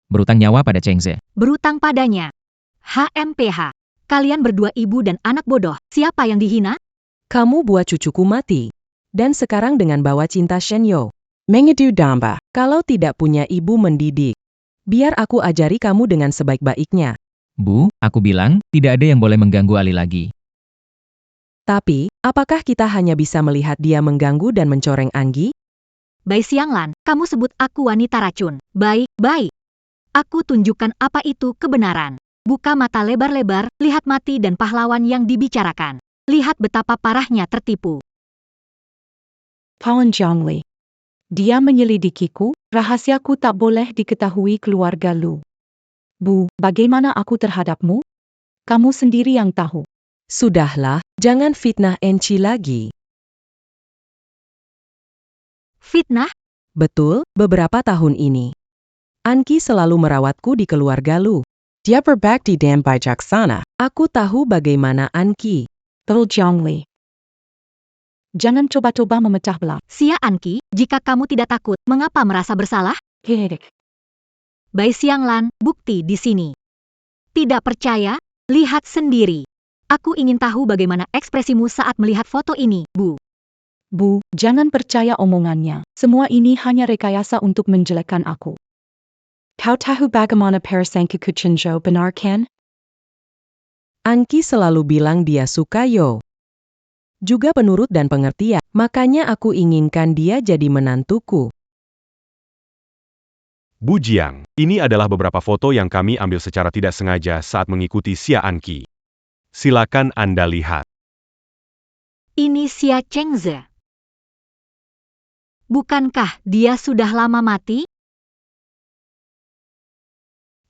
Berutang nyawa pada Chengze.
Berutang padanya. HMPH. Kalian berdua ibu dan anak bodoh. Siapa yang dihina?
Kamu buat cucuku mati. Dan sekarang dengan bawa cinta Shenyo. Mengedu damba, kalau tidak punya ibu mendidik. Biar aku ajari kamu dengan sebaik-baiknya.
Bu, aku bilang, tidak ada yang boleh mengganggu Ali lagi.
Tapi, apakah kita hanya bisa melihat dia mengganggu dan mencoreng Anggi?
Bai Xianglan, kamu sebut aku wanita racun. Baik, baik. Aku tunjukkan apa itu kebenaran. Buka mata lebar-lebar, lihat mati dan pahlawan yang dibicarakan. Lihat betapa parahnya tertipu.
Pawan Zhangli. Dia menyelidikiku, rahasiaku tak boleh diketahui keluarga Lu. Bu, bagaimana aku terhadapmu? Kamu sendiri yang tahu.
Sudahlah, jangan fitnah Enci lagi.
Fitnah?
Betul, beberapa tahun ini. Anki selalu merawatku di keluarga Lu. Dia berbakti dan bijaksana. Aku tahu bagaimana Anki.
Paul Zhangli. Jangan coba-coba memecah belah.
Sia Anki, jika kamu tidak takut, mengapa merasa bersalah?
Hehehe.
Bai Xianglan, bukti di sini. Tidak percaya? Lihat sendiri. Aku ingin tahu bagaimana ekspresimu saat melihat foto ini, Bu.
Bu, jangan percaya omongannya. Semua ini hanya rekayasa untuk menjelekkan aku. Kau tahu bagaimana persangkaku Chenjo benar kan?
Anki selalu bilang dia suka Yo. Juga penurut dan pengertian, makanya aku inginkan dia jadi menantuku.
Bu Jiang, ini adalah beberapa foto yang kami ambil secara tidak sengaja saat mengikuti Xia Anqi. Silakan Anda lihat.
Ini Xia Chengze. Bukankah dia sudah lama mati?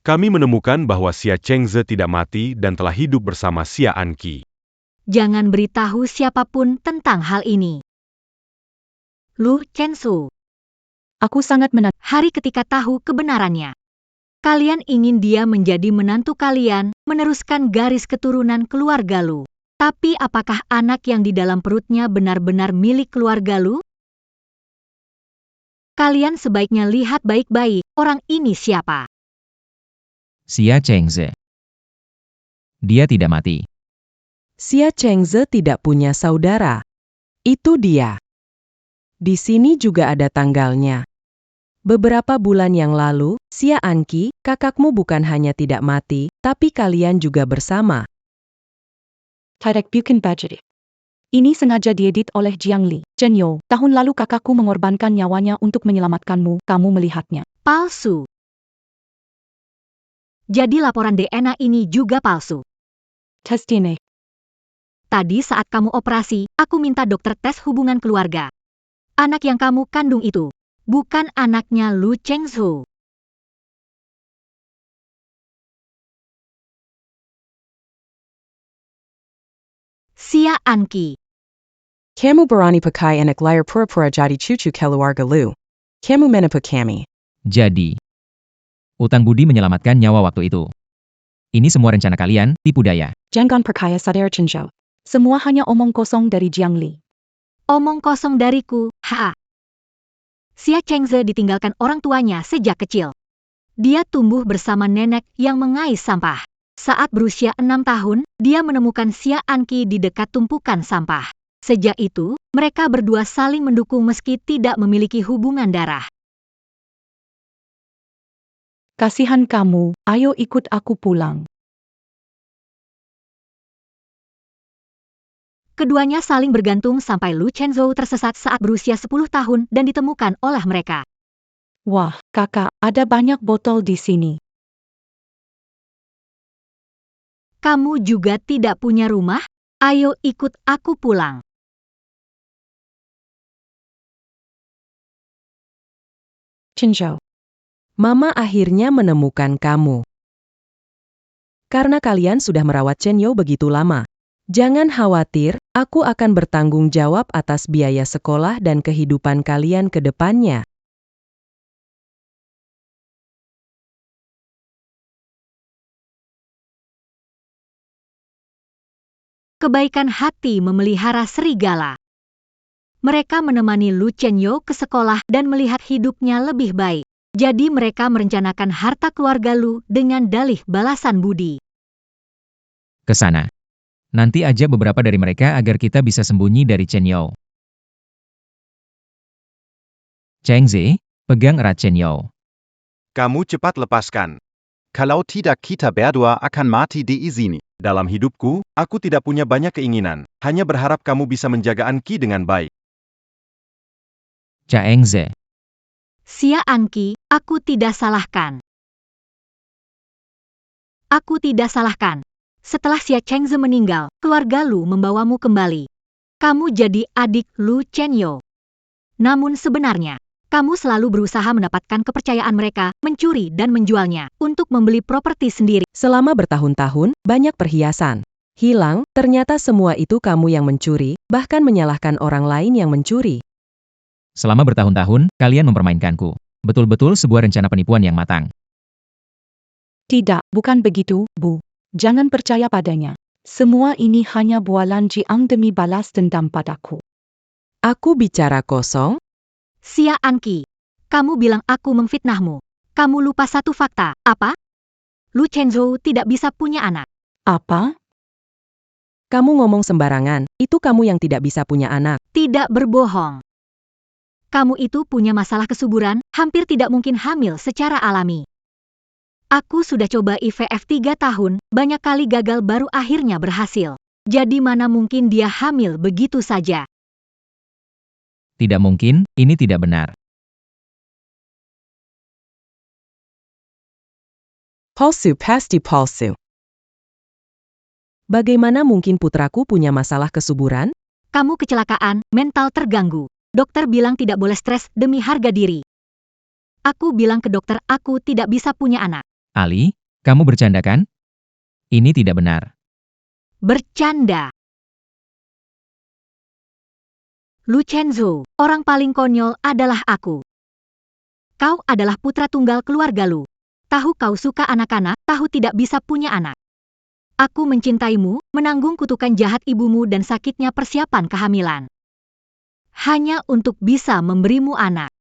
Kami menemukan bahwa Xia Chengze tidak mati dan telah hidup bersama Xia Anqi.
Jangan beritahu siapapun tentang hal ini. Lu Chensu.
Aku sangat
Hari ketika tahu kebenarannya. Kalian ingin dia menjadi menantu kalian, meneruskan garis keturunan keluarga Lu. Tapi apakah anak yang di dalam perutnya benar-benar milik keluarga Lu? Kalian sebaiknya lihat baik-baik, orang ini siapa?
Xia Chengze. Dia tidak mati.
Xia Chengze tidak punya saudara. Itu dia. Di sini juga ada tanggalnya. Beberapa bulan yang lalu, Xia Anqi, kakakmu bukan hanya tidak mati, tapi kalian juga bersama.
Tidak bukan bajari. Ini sengaja diedit oleh Jiang Li. Chenyo, tahun lalu kakakku mengorbankan nyawanya untuk menyelamatkanmu, kamu melihatnya.
Palsu. Jadi laporan DNA ini juga palsu.
Tes DNA.
Tadi saat kamu operasi, aku minta dokter tes hubungan keluarga. Anak yang kamu kandung itu, bukan anaknya Lu Chengsu. Xia Anqi.
Kamu berani pakai anak layar pura-pura jadi cucu keluarga Lu. Kamu menipu kami.
Jadi, utang budi menyelamatkan nyawa waktu itu. Ini semua rencana kalian, tipu daya.
Jangan percaya saudara Chenjo. Semua hanya omong kosong dari Jiang Li.
Omong kosong dariku, ha. Xia Chengze ditinggalkan orang tuanya sejak kecil. Dia tumbuh bersama nenek yang mengais sampah. Saat berusia 6 tahun, dia menemukan Xia Anqi di dekat tumpukan sampah. Sejak itu, mereka berdua saling mendukung meski tidak memiliki hubungan darah.
Kasihan kamu, ayo ikut aku pulang.
Keduanya saling bergantung sampai Lu Chenzhou tersesat saat berusia 10 tahun dan ditemukan oleh mereka.
Wah, kakak, ada banyak botol di sini.
Kamu juga tidak punya rumah? Ayo ikut aku pulang.
Chenjo.
Mama akhirnya menemukan kamu. Karena kalian sudah merawat Chenyo begitu lama. Jangan khawatir, aku akan bertanggung jawab atas biaya sekolah dan kehidupan kalian ke depannya.
kebaikan hati memelihara serigala. Mereka menemani Lu Chenyo ke sekolah dan melihat hidupnya lebih baik. Jadi mereka merencanakan harta keluarga Lu dengan dalih balasan budi.
Ke sana. Nanti ajak beberapa dari mereka agar kita bisa sembunyi dari Chen Yao. Cheng Zi, pegang erat Chen Yao.
Kamu cepat lepaskan. Kalau tidak kita berdua akan mati di sini. Dalam hidupku, aku tidak punya banyak keinginan. Hanya berharap kamu bisa menjaga Anki dengan baik.
Cheng Zi.
Xia Anki, aku tidak salahkan. Aku tidak salahkan. Setelah Xia Chengze meninggal, keluarga Lu membawamu kembali. Kamu jadi adik Lu Chenyo. Namun sebenarnya, kamu selalu berusaha mendapatkan kepercayaan mereka, mencuri dan menjualnya, untuk membeli properti sendiri.
Selama bertahun-tahun, banyak perhiasan hilang, ternyata semua itu kamu yang mencuri, bahkan menyalahkan orang lain yang mencuri.
Selama bertahun-tahun, kalian mempermainkanku. Betul-betul sebuah rencana penipuan yang matang.
Tidak, bukan begitu, Bu. Jangan percaya padanya. Semua ini hanya bualan Jiang demi balas dendam padaku.
Aku bicara kosong?
Xia Anki, kamu bilang aku memfitnahmu. Kamu lupa satu fakta, apa? Lu Chenzo tidak bisa punya anak.
Apa?
Kamu ngomong sembarangan, itu kamu yang tidak bisa punya anak.
Tidak berbohong. Kamu itu punya masalah kesuburan, hampir tidak mungkin hamil secara alami. Aku sudah coba IVF 3 tahun, banyak kali gagal baru akhirnya berhasil. Jadi mana mungkin dia hamil begitu saja?
Tidak mungkin, ini tidak benar.
Palsu pasti palsu. Bagaimana mungkin putraku punya masalah kesuburan?
Kamu kecelakaan, mental terganggu. Dokter bilang tidak boleh stres demi harga diri. Aku bilang ke dokter aku tidak bisa punya anak.
Ali, kamu bercanda kan? Ini tidak benar.
Bercanda. Lu Chenzo, orang paling konyol adalah aku. Kau adalah putra tunggal keluarga Lu. Tahu kau suka anak-anak, tahu tidak bisa punya anak. Aku mencintaimu, menanggung kutukan jahat ibumu dan sakitnya persiapan kehamilan. Hanya untuk bisa memberimu anak.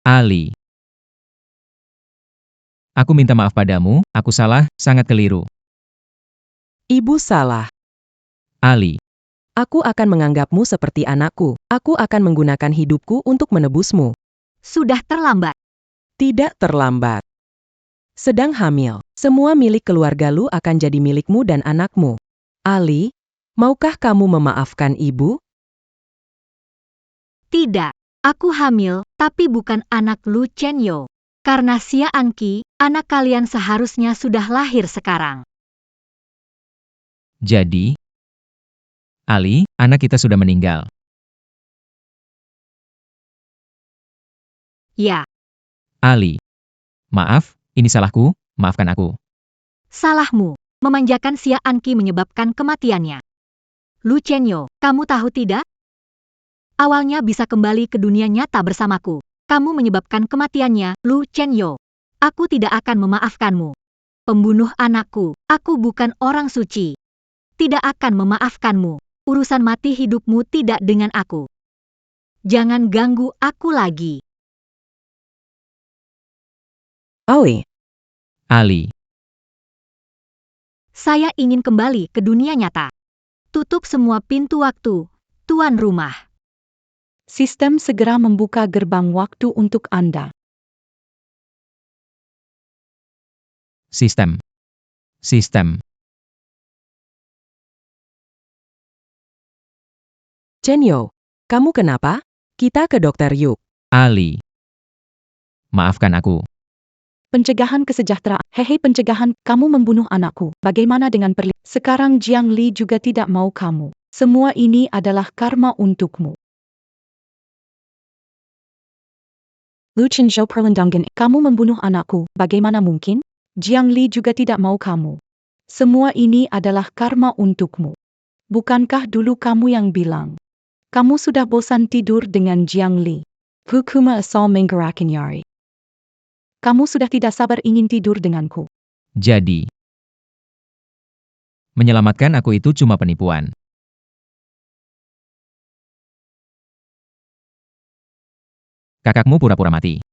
Ali. Aku minta maaf padamu, aku salah, sangat keliru.
Ibu salah.
Ali.
Aku akan menganggapmu seperti anakku. Aku akan menggunakan hidupku untuk menebusmu.
Sudah terlambat.
Tidak terlambat. Sedang hamil. Semua milik keluarga Lu akan jadi milikmu dan anakmu. Ali, maukah kamu memaafkan ibu?
Tidak. Aku hamil, tapi bukan anak Lu Chenyo. Karena Xia Anki, anak kalian seharusnya sudah lahir sekarang.
Jadi, Ali, anak kita sudah meninggal.
Ya,
Ali. Maaf, ini salahku, maafkan aku.
salahmu. Memanjakan Xia Anki menyebabkan kematiannya. Lu Chenyo, kamu tahu tidak? Awalnya bisa kembali ke dunia nyata bersamaku. Kamu menyebabkan kematiannya, Lu Chenyo. Aku tidak akan memaafkanmu. Pembunuh anakku, aku bukan orang suci. Tidak akan memaafkanmu. Urusan mati hidupmu tidak dengan aku. Jangan ganggu aku lagi.
Ali,
Ali.
Saya ingin kembali ke dunia nyata. Tutup semua pintu waktu, tuan rumah.
Sistem segera membuka gerbang waktu untuk Anda.
Sistem. Sistem.
Chenyo, kamu kenapa? Kita ke dokter yuk.
Ali. Maafkan aku.
Pencegahan kesejahteraan. Hehe pencegahan, kamu membunuh anakku. Bagaimana dengan Sekarang Jiang Li juga tidak mau kamu. Semua ini adalah karma untukmu. Lu Chenzo perlendangan, kamu membunuh anakku. Bagaimana mungkin? Jiang Li juga tidak mau kamu. Semua ini adalah karma untukmu. Bukankah dulu kamu yang bilang? Kamu sudah bosan tidur dengan Jiang Li. Hukuma asal menggerakkan yari. Kamu sudah tidak sabar ingin tidur denganku.
Jadi, menyelamatkan aku itu cuma penipuan. Kakakmu pura-pura mati.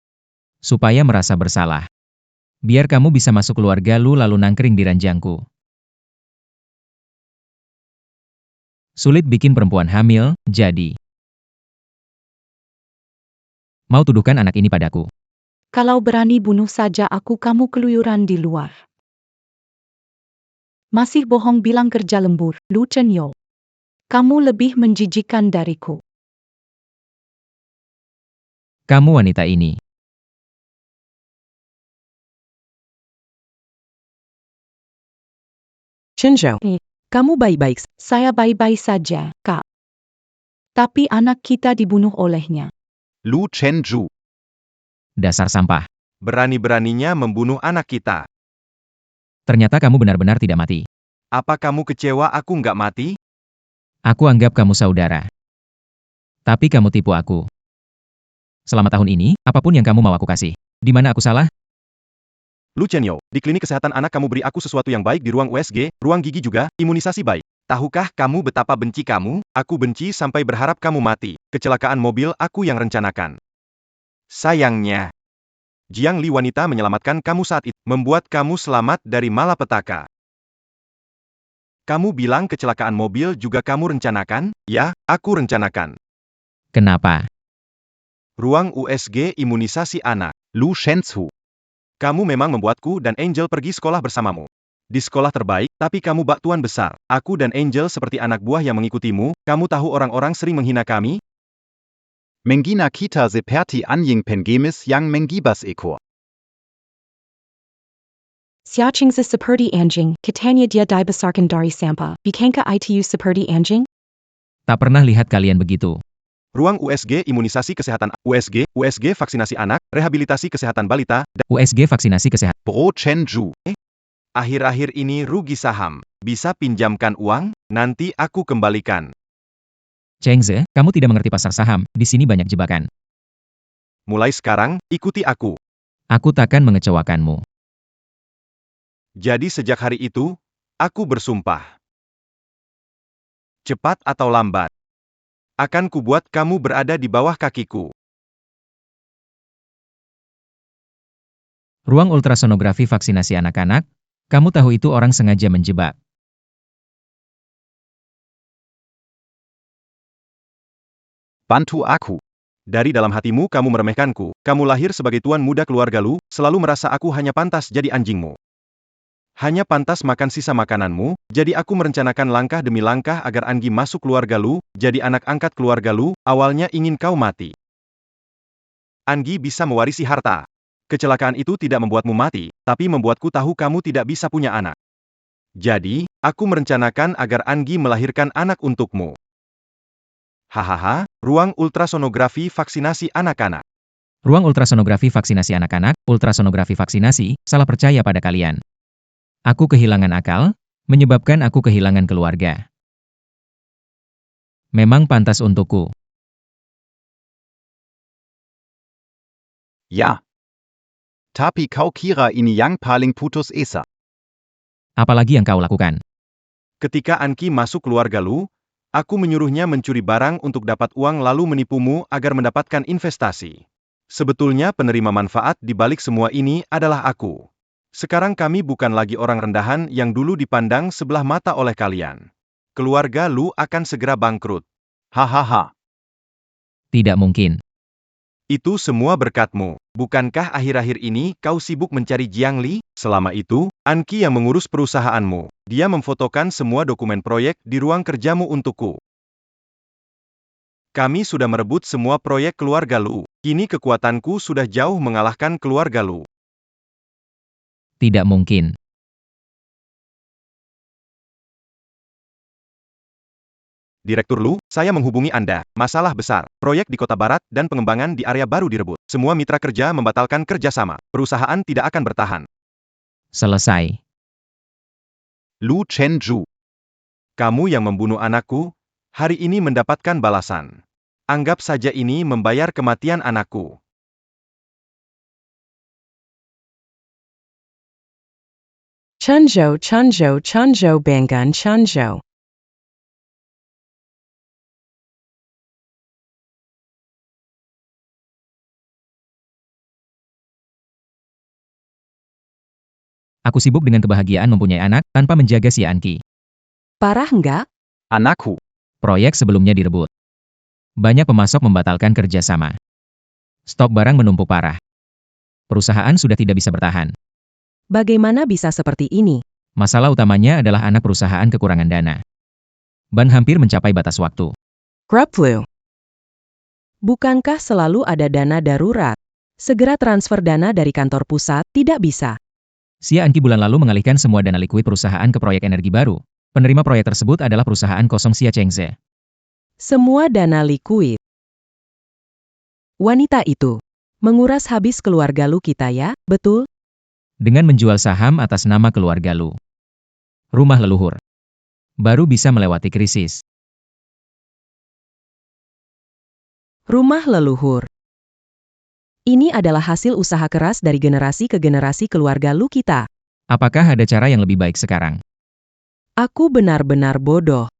Supaya merasa bersalah. Biar kamu bisa masuk keluarga lu lalu nangkring di ranjangku. Sulit bikin perempuan hamil, jadi. Mau tuduhkan anak ini padaku.
Kalau berani bunuh saja aku kamu keluyuran di luar. Masih bohong bilang kerja lembur, Lu Chenyo. Kamu lebih menjijikan dariku.
Kamu wanita ini.
Chenjo, kamu baik-baik.
Saya baik-baik saja, Kak. Tapi anak kita dibunuh olehnya.
Lu Chenju,
Dasar sampah.
berani-beraninya membunuh anak kita.
Ternyata kamu benar-benar tidak mati.
Apa kamu kecewa aku nggak mati?
Aku anggap kamu saudara. Tapi kamu tipu aku. Selama tahun ini, apapun yang kamu mau aku kasih. Di mana aku salah?
Lu Chenyo, di klinik kesehatan anak kamu beri aku sesuatu yang baik di ruang USG, ruang gigi juga, imunisasi baik. Tahukah kamu betapa benci kamu? Aku benci sampai berharap kamu mati. Kecelakaan mobil aku yang rencanakan. Sayangnya, Jiang Li wanita menyelamatkan kamu saat itu, membuat kamu selamat dari malapetaka. Kamu bilang kecelakaan mobil juga kamu rencanakan? Ya, aku rencanakan.
Kenapa?
Ruang USG imunisasi anak. Lu Shenzhu. Kamu memang membuatku dan Angel pergi sekolah bersamamu. Di sekolah terbaik, tapi kamu bak tuan besar. Aku dan Angel seperti anak buah yang mengikutimu. Kamu tahu orang-orang sering menghina kami?
Mengina kita seperti anjing pengemis yang menggibas ekor.
Xiaoqing seperti anjing, katanya dia dibesarkan dari sampah. Bukankah itu seperti anjing?
Tak pernah lihat kalian begitu.
Ruang USG imunisasi kesehatan, USG vaksinasi anak, rehabilitasi kesehatan balita, dan
USG vaksinasi kesehatan.
Pro Chenju. Akhir-akhir ini rugi saham. Bisa pinjamkan uang? Nanti aku kembalikan.
Chengze, kamu tidak mengerti pasar saham. Di sini banyak jebakan.
Mulai sekarang, ikuti aku.
Aku takkan mengecewakanmu.
Jadi sejak hari itu, aku bersumpah. Cepat atau lambat, akan kubuat kamu berada di bawah kakiku.
Ruang ultrasonografi vaksinasi anak-anak, kamu tahu itu orang sengaja menjebak.
Bantu aku.
Dari dalam hatimu kamu meremehkanku. Kamu lahir sebagai tuan muda keluarga Lu, selalu merasa aku hanya pantas jadi anjingmu. Hanya pantas makan sisa makananmu, jadi aku merencanakan langkah demi langkah agar Anggi masuk keluarga Lu, jadi anak angkat keluarga Lu, awalnya ingin kau mati. Anggi bisa mewarisi harta. Kecelakaan itu tidak membuatmu mati, tapi membuatku tahu kamu tidak bisa punya anak. Jadi, aku merencanakan agar Anggi melahirkan anak untukmu. Hahaha, ruang ultrasonografi vaksinasi anak-anak.
Ruang ultrasonografi vaksinasi anak-anak, ultrasonografi vaksinasi, salah percaya pada kalian. Aku kehilangan akal, menyebabkan aku kehilangan keluarga. Memang pantas untukku.
Ya. Tapi kau kira ini yang paling putus asa.
Apalagi yang kau lakukan?
Ketika Anki masuk keluarga Lu, aku menyuruhnya mencuri barang untuk dapat uang lalu menipumu agar mendapatkan investasi. Sebetulnya penerima manfaat di balik semua ini adalah aku. Sekarang kami bukan lagi orang rendahan yang dulu dipandang sebelah mata oleh kalian. Keluarga Lu akan segera bangkrut.
Hahaha.
Tidak mungkin.
Itu semua berkatmu. Bukankah akhir-akhir ini kau sibuk mencari Jiang Li? Selama itu, Anki yang mengurus perusahaanmu. Dia memfotokan semua dokumen proyek di ruang kerjamu untukku. Kami sudah merebut semua proyek keluarga Lu. Kini kekuatanku sudah jauh mengalahkan keluarga Lu.
Tidak mungkin.
Direktur Lu, saya menghubungi Anda. Masalah besar. Proyek di Kota Barat dan pengembangan di area baru direbut. Semua mitra kerja membatalkan kerjasama. Perusahaan tidak akan bertahan.
Selesai.
Lu Chenju. Kamu yang membunuh anakku, hari ini mendapatkan balasan. Anggap saja ini membayar kematian anakku.
Chunjo, Chunjo, Chunjo, Bangun, Chunjo.
Aku sibuk dengan kebahagiaan mempunyai anak tanpa menjaga si Anki.
Parah enggak?
Anakku.
Proyek sebelumnya direbut. Banyak pemasok membatalkan kerjasama. Stok barang menumpuk parah. Perusahaan sudah tidak bisa bertahan.
Bagaimana bisa seperti ini?
Masalah utamanya adalah anak perusahaan kekurangan dana. Ban hampir mencapai batas waktu.
Grubflu. Bukankah selalu ada dana darurat? Segera transfer dana dari kantor pusat, tidak bisa.
Si Anki bulan lalu mengalihkan semua dana likuid perusahaan ke proyek energi baru. Penerima proyek tersebut adalah perusahaan kosong Xia Chengze.
Semua dana likuid. Wanita itu menguras habis keluarga lu kita ya, betul?
Dengan menjual saham atas nama keluarga Lu. Rumah leluhur. Baru bisa melewati krisis.
Rumah leluhur. Ini adalah hasil usaha keras dari generasi ke generasi keluarga lu kita.
Apakah ada cara yang lebih baik sekarang?
Aku benar-benar bodoh.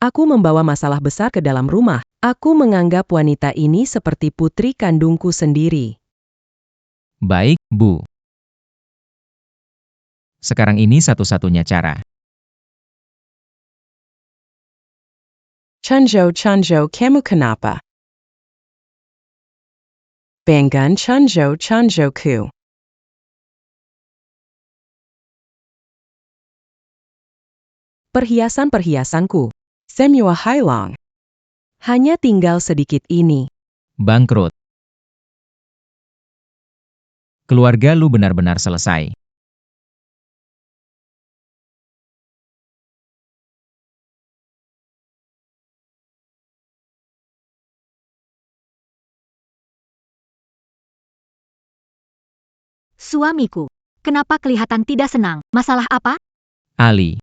Aku membawa masalah besar ke dalam rumah. Aku menganggap wanita ini seperti putri kandungku sendiri.
Baik, Bu. Sekarang ini satu-satunya cara.
Chunjo, Chunjo, kamu kenapa? Bangun Chunjo, Chunjoku. Perhiasan-perhiasanku. Semua hilang. Hanya tinggal sedikit ini.
Bangkrut. Keluarga Lu benar-benar selesai.
Suamiku, kenapa kelihatan tidak senang? Masalah apa?
Ali.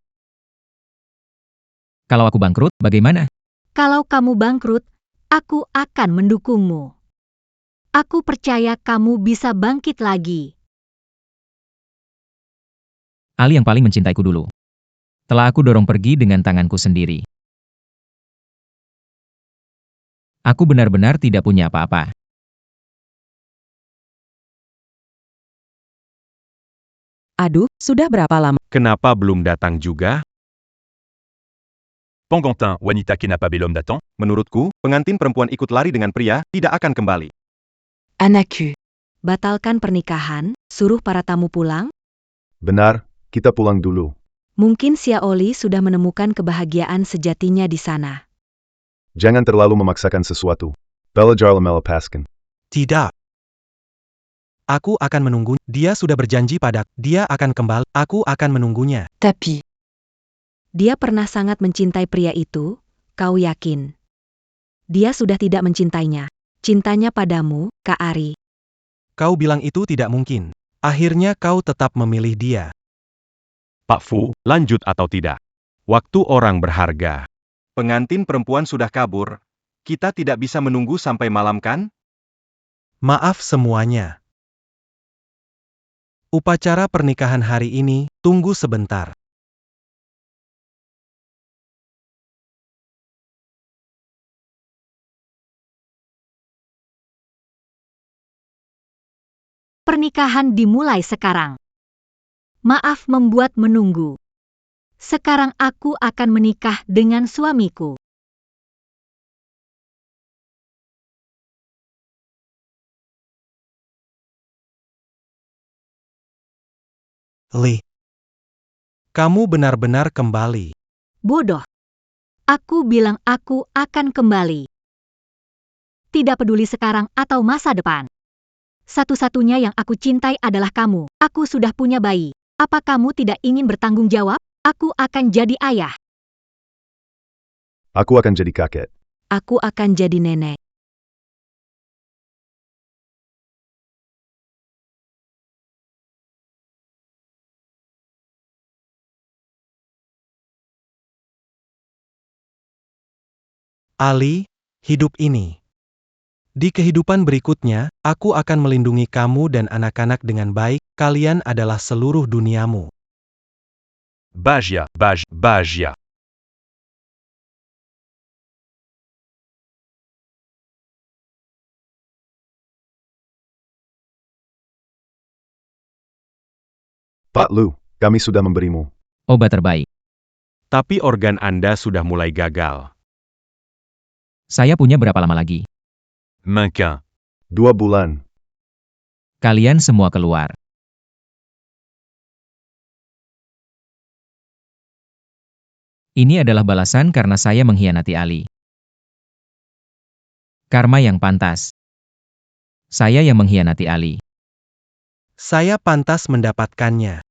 Kalau aku bangkrut, bagaimana?
Kalau kamu bangkrut, aku akan mendukungmu. Aku percaya kamu bisa bangkit lagi.
Ali yang paling mencintaiku dulu. Telah aku dorong pergi dengan tanganku sendiri. Aku benar-benar tidak punya apa-apa.
Aduh, sudah berapa lama?
Kenapa belum datang juga?
Pengantin wanita kenapa belum datang? Menurutku, pengantin perempuan ikut lari dengan pria, tidak akan kembali.
Anakku.
Batalkan pernikahan, suruh para tamu pulang.
Benar, kita pulang dulu.
Mungkin Xiaoli sudah menemukan kebahagiaan sejatinya di sana.
Jangan terlalu memaksakan sesuatu. Belajar melepaskan.
Tidak. Aku akan menunggu. Dia sudah berjanji padaku. Dia akan kembali. Aku akan menunggunya.
Tapi.
Dia pernah sangat mencintai pria itu, kau yakin? Dia sudah tidak mencintainya. Cintanya padamu, Kak Ari.
Kau bilang itu tidak mungkin. Akhirnya kau tetap memilih dia.
Pak Fu, lanjut atau tidak? Waktu orang berharga.
Pengantin perempuan sudah kabur. Kita tidak bisa menunggu sampai malam kan?
Maaf semuanya. Upacara pernikahan hari ini, tunggu sebentar.
Pernikahan dimulai sekarang. Maaf membuat menunggu. Sekarang aku akan menikah dengan suamiku.
Li. Kamu benar-benar kembali.
Bodoh. Aku bilang aku akan kembali. Tidak peduli sekarang atau masa depan. Satu-satunya yang aku cintai adalah kamu. Aku sudah punya bayi. Apa kamu tidak ingin bertanggung jawab? Aku akan jadi ayah.
Aku akan jadi kakek.
Aku akan jadi nenek.
Ali, hidup ini. Di kehidupan berikutnya, aku akan melindungi kamu dan anak-anak dengan baik. Kalian adalah seluruh duniamu.
Bajia, Bajia.
Pak Lu, kami sudah memberimu.
Obat terbaik.
Tapi organ Anda sudah mulai gagal.
Saya punya berapa lama lagi?
Makin.
2 bulan.
Kalian semua keluar. Ini adalah balasan karena saya mengkhianati Ali. Karma yang pantas. Saya yang mengkhianati Ali.
Saya pantas mendapatkannya.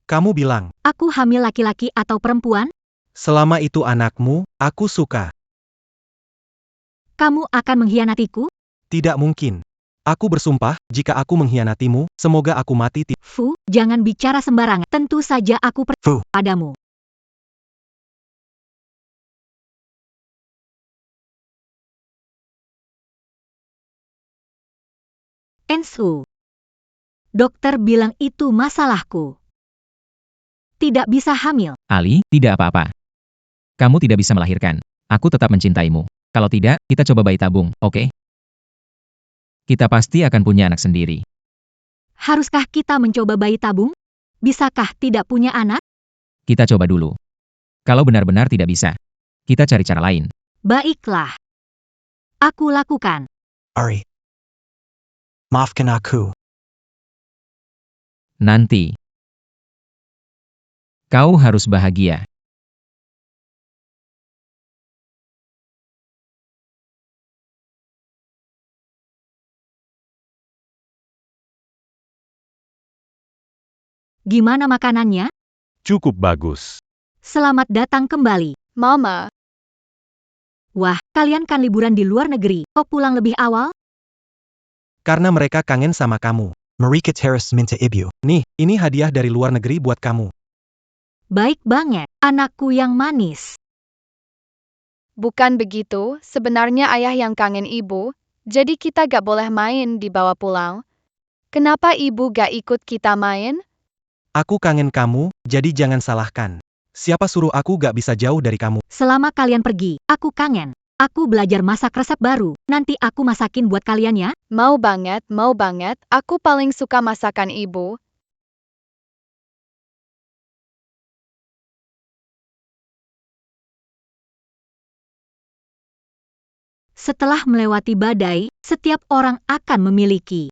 Kamu bilang,
Aku hamil laki-laki atau perempuan?
selama itu anakmu, aku suka.
Kamu akan mengkhianatiku?
Tidak mungkin. Aku bersumpah, jika aku mengkhianatimu, semoga aku mati.
Fu, jangan bicara sembarangan. Tentu saja aku
Fu.
padamu. Ensu. Dokter bilang itu masalahku. Tidak bisa hamil.
Ali, tidak apa-apa. Kamu tidak bisa melahirkan. Aku tetap mencintaimu. Kalau tidak, kita coba bayi tabung, oke? Kita pasti akan punya anak sendiri.
Haruskah kita mencoba bayi tabung? Bisakah tidak punya anak?
Kita coba dulu. Kalau benar-benar tidak bisa, kita cari cara lain.
Baiklah. Aku lakukan.
Ari. Maafkan aku.
Nanti. Kau harus bahagia.
Gimana makanannya?
Cukup bagus.
Selamat datang kembali.
Mama,
Wah, kalian kan liburan di luar negeri. Kok pulang lebih awal?
Karena mereka kangen sama kamu.
Marika Terrace minta ibu.
Nih, ini hadiah dari luar negeri buat kamu.
Baik banget, anakku yang manis.
bukan begitu. Sebenarnya ayah yang kangen ibu, jadi kita gak boleh main di bawah pulau. Kenapa ibu gak ikut kita main?
Aku kangen kamu, jadi jangan salahkan. Siapa suruh aku gak bisa jauh dari kamu?
Selama kalian pergi, aku kangen. Aku belajar masak resep baru. Nanti aku masakin buat kalian ya.
Mau banget, mau banget. Aku paling suka masakan ibu.
Setelah melewati badai, setiap orang akan memiliki